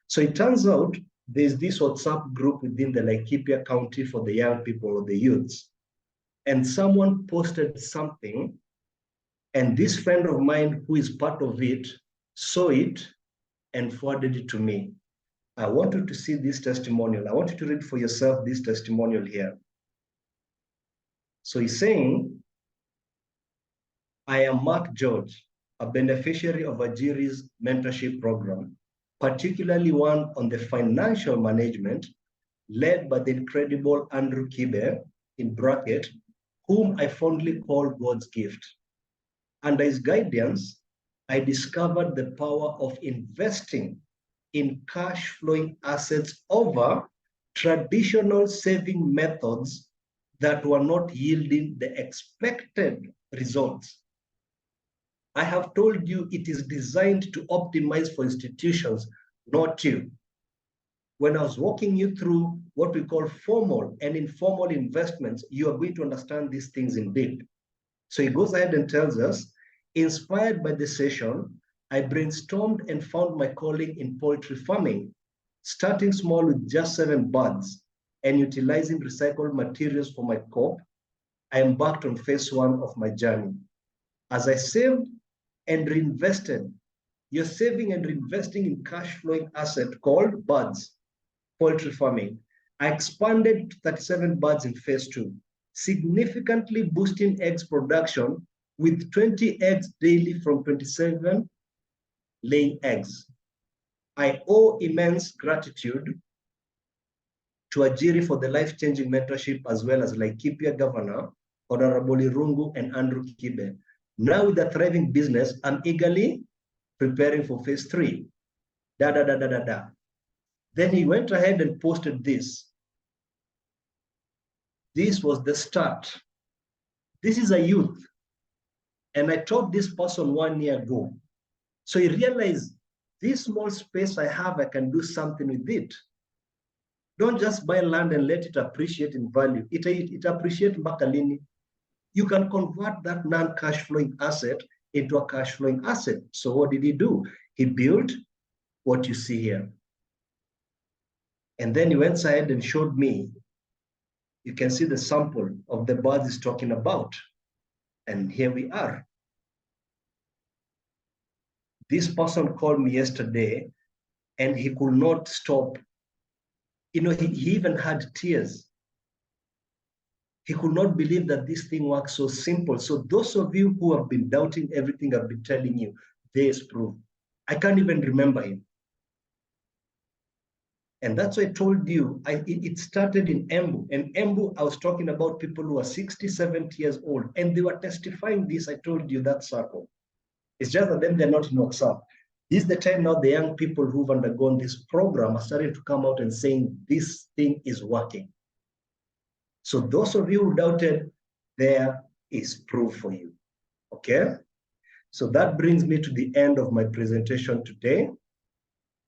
So it turns out there's this WhatsApp group within the Laikipia County for the young people or the youths. And someone posted something, and this friend of mine who is part of it saw it and forwarded it to me. I want you to see this testimonial. I want you to read for yourself this testimonial here. So he's saying, I am Mark George, a beneficiary of Agiri's mentorship program, particularly one on the financial management led by the incredible Andrew Kibe, in bracket, whom I fondly call God's gift. Under his guidance, I discovered the power of investing in cash flowing assets over traditional saving methods that were not yielding the expected results. I have told you it is designed to optimize for institutions, not you. When I was walking you through what we call formal and informal investments, you are going to understand these things in depth. So he goes ahead and tells us, inspired by the session, I brainstormed and found my calling in poultry farming, starting small with just 7 birds and utilizing recycled materials for my crop. I embarked on phase 1 of my journey. As I saved and reinvested, you're saving and reinvesting in cash flowing asset called birds, poultry farming. I expanded to 37 birds in phase 2, significantly boosting eggs production with 20 eggs daily from 27 laying eggs. I owe immense gratitude to Agiri for the life-changing mentorship, as well as Laikipia Governor, Honorable Irungu and Andrew Kibe. Now with a thriving business, I'm eagerly preparing for phase 3. Then he went ahead and posted this. This was the start. This is a youth. And I taught this person 1 year ago. So he realized this small space I have, I can do something with it. Don't just buy land and let it appreciate in value. It appreciates Makalini. You can convert that non-cash flowing asset into a cash flowing asset. So what did he do? He built what you see here. And then he went ahead and showed me. You can see the sample of the birds he's talking about. And here we are. This person called me yesterday and he could not stop. You know, he even had tears. He could not believe that this thing works so simple. So those of you who have been doubting everything I've been telling you, there's proof. I can't even remember him. And that's why I told you, it started in Embu. And Embu, I was talking about people who are 60, 70 years old, and they were testifying this. I told you that circle. It's just that then they're not in WhatsApp. This is the time now the young people who've undergone this program are starting to come out and saying this thing is working. So those of you who doubted, there is proof for you. Okay? So that brings me to the end of my presentation today.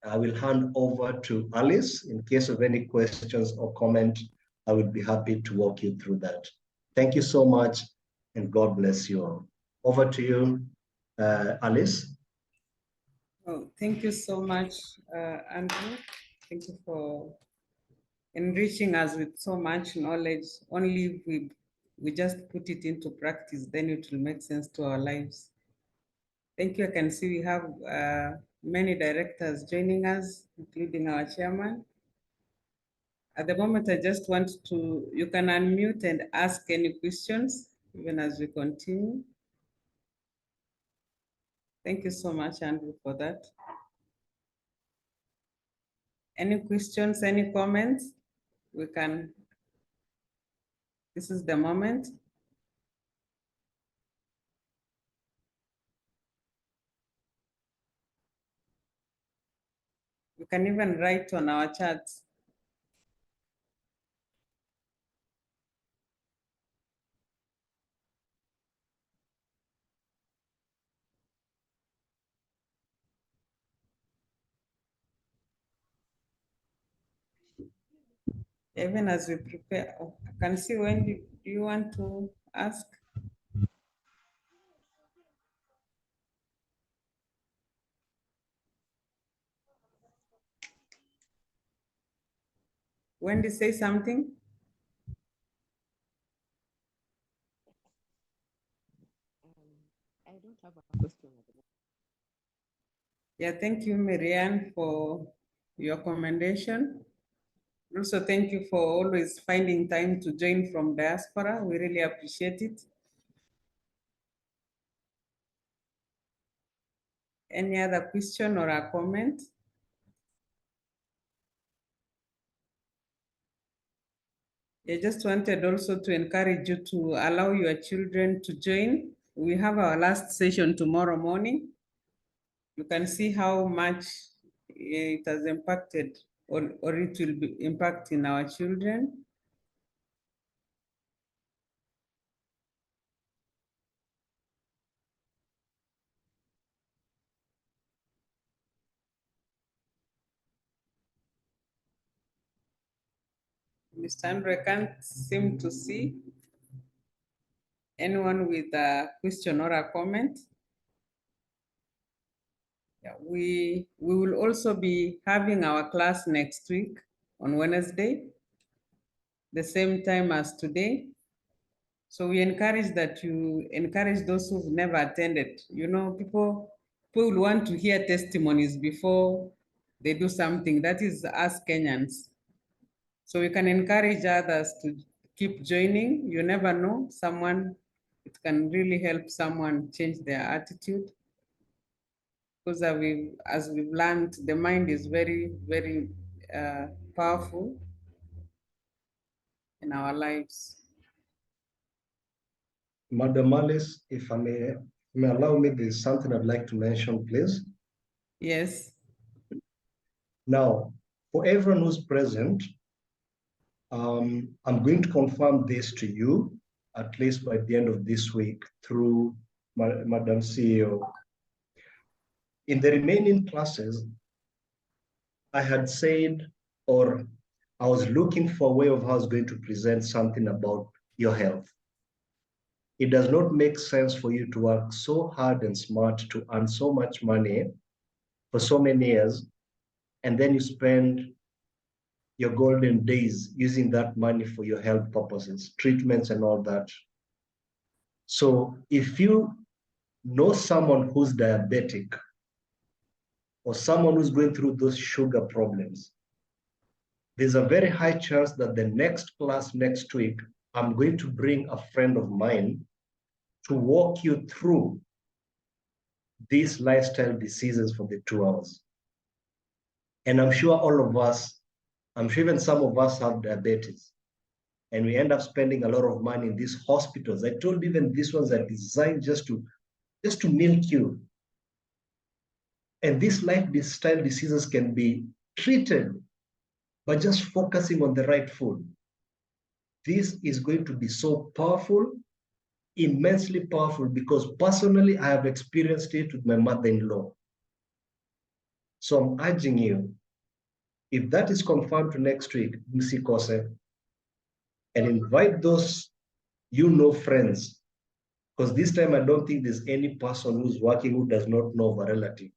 I will hand over to Alice. In case of any questions or comment, I would be happy to walk you through that. Thank you so much, and God bless you all. Over to you, Alice. Oh, thank you so much, Andrew. Thank you for enriching us with so much knowledge. Only if we just put it into practice, then it will make sense to our lives. Thank you. I can see we have many directors joining us, including our chairman. At the moment, I just want to, you can unmute and ask any questions, even as we continue. Thank you so much, Andrew, for that. Any questions, any comments? We can This is the moment. You can even write on our chats. Even as we prepare, oh, I can see when do you want to ask? Wendy, say something. I don't have a question. Yeah, thank you, Marianne, for your commendation. Also, thank you for always finding time to join from diaspora. We really appreciate it. Any other question or a comment? I just wanted also to encourage you to allow your children to join. We have our last session tomorrow morning. You can see how much it has impacted or it will be impacting our children. Mr. Andre can't seem to see anyone with a question or a comment. Yeah, we will also be having our class next week on Wednesday, the same time as today. So we encourage that you encourage those who've never attended. You know, people will want to hear testimonies before they do something. That is us Kenyans. So we can encourage others to keep joining. You never know, it can really help someone change their attitude. Because as we've learned, the mind is very, very powerful in our lives. Madam Alice, if I may allow me, there's something I'd like to mention, please. Yes. Now, for everyone who's present, I'm going to confirm this to you, at least by the end of this week, through Madam CEO. In the remaining classes, I had said, or I was looking for a way of how I was going to present something about your health. It does not make sense for you to work so hard and smart to earn so much money for so many years, and then you spend your golden days using that money for your health purposes, treatments and all that. So if you know someone who's diabetic or someone who's going through those sugar problems, there's a very high chance that the next class next week, I'm going to bring a friend of mine to walk you through these lifestyle diseases for the 2 hours. And I'm sure all of us, I'm sure even some of us have diabetes, and we end up spending a lot of money in these hospitals. I told you, even these ones are designed just to milk you. And these lifestyle diseases can be treated by just focusing on the right food. This is going to be so powerful, immensely powerful, because personally, I have experienced it with my mother-in-law. So I'm urging you, if that is confirmed to next week, msikose, and invite those friends, because this time I don't think there's any person who's working who does not know of a relative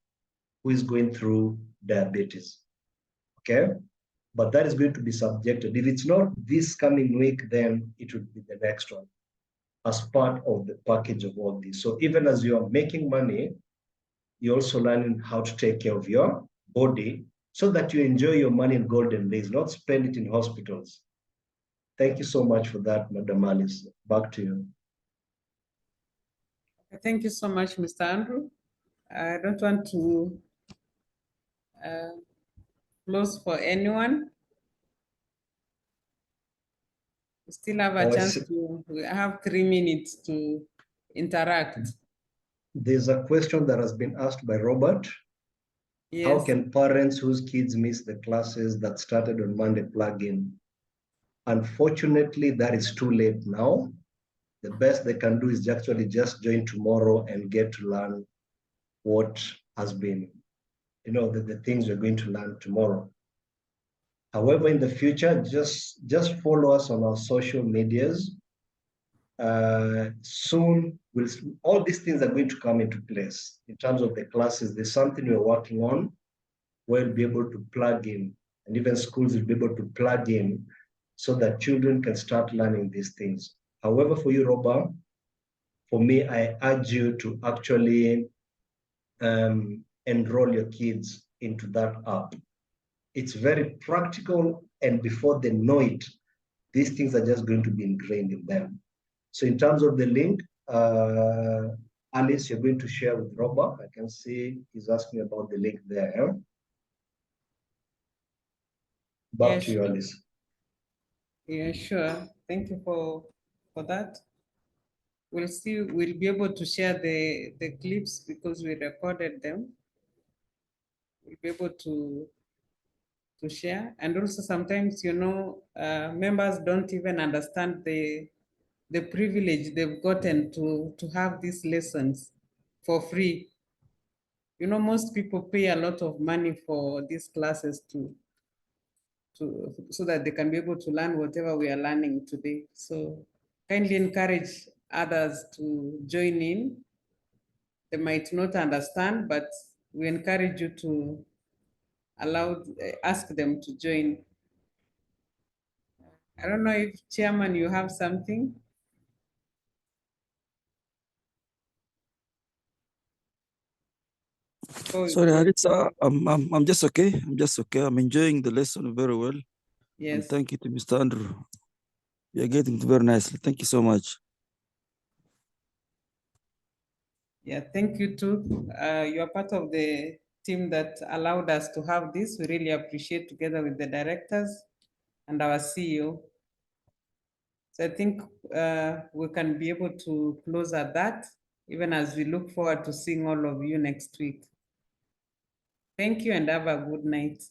who is going through diabetes. Okay? But that is going to be subjected. If it's not this coming week, then it would be the next one as part of the package of all this. So even as you are making money, you're also learning how to take care of your body so that you enjoy your money in golden days, not spend it in hospitals. Thank you so much for that, Madam Alice. Back to you. Thank you so much, Mr. Andrew. I don't want to close for anyone. We still have a chance to have 3 minutes to interact. There's a question that has been asked by Robert. Yes. How can parents whose kids miss the classes that started on Monday plug in? Unfortunately, that is too late now. The best they can do is actually just join tomorrow and get to learn what has been, the things we're going to learn tomorrow. However, in the future, just follow us on our social medias. Soon, all these things are going to come into place. In terms of the classes, there's something we're working on. We'll be able to plug in, and even schools will be able to plug in so that children can start learning these things. However, for you, Robert, for me, I urge you to actually enroll your kids into that app. It's very practical, and before they know it, these things are just going to be ingrained in them. So in terms of the link, Alice, you're going to share with Robert. I can see he's asking about the link there. Back to you, Alice. Yeah, sure. Thank you for that. We'll be able to share the clips because we recorded them. We'll be able to share. And also sometimes, members don't even understand the privilege they've gotten to have these lessons for free. Most people pay a lot of money for these classes so that they can be able to learn whatever we are learning today. So kindly encourage others to join in. They might not understand, but we encourage you to ask them to join. I don't know if Chairman, you have something? Sorry, Harissa, I'm just okay. I'm just okay. I'm enjoying the lesson very well. Yes. And thank you to Mr. Andrew. You're getting it very nicely. Thank you so much. Yeah, thank you too. You are part of the team that allowed us to have this. We really appreciate, together with the directors and our CEO. So I think we can be able to close at that, even as we look forward to seeing all of you next week. Thank you and have a good night.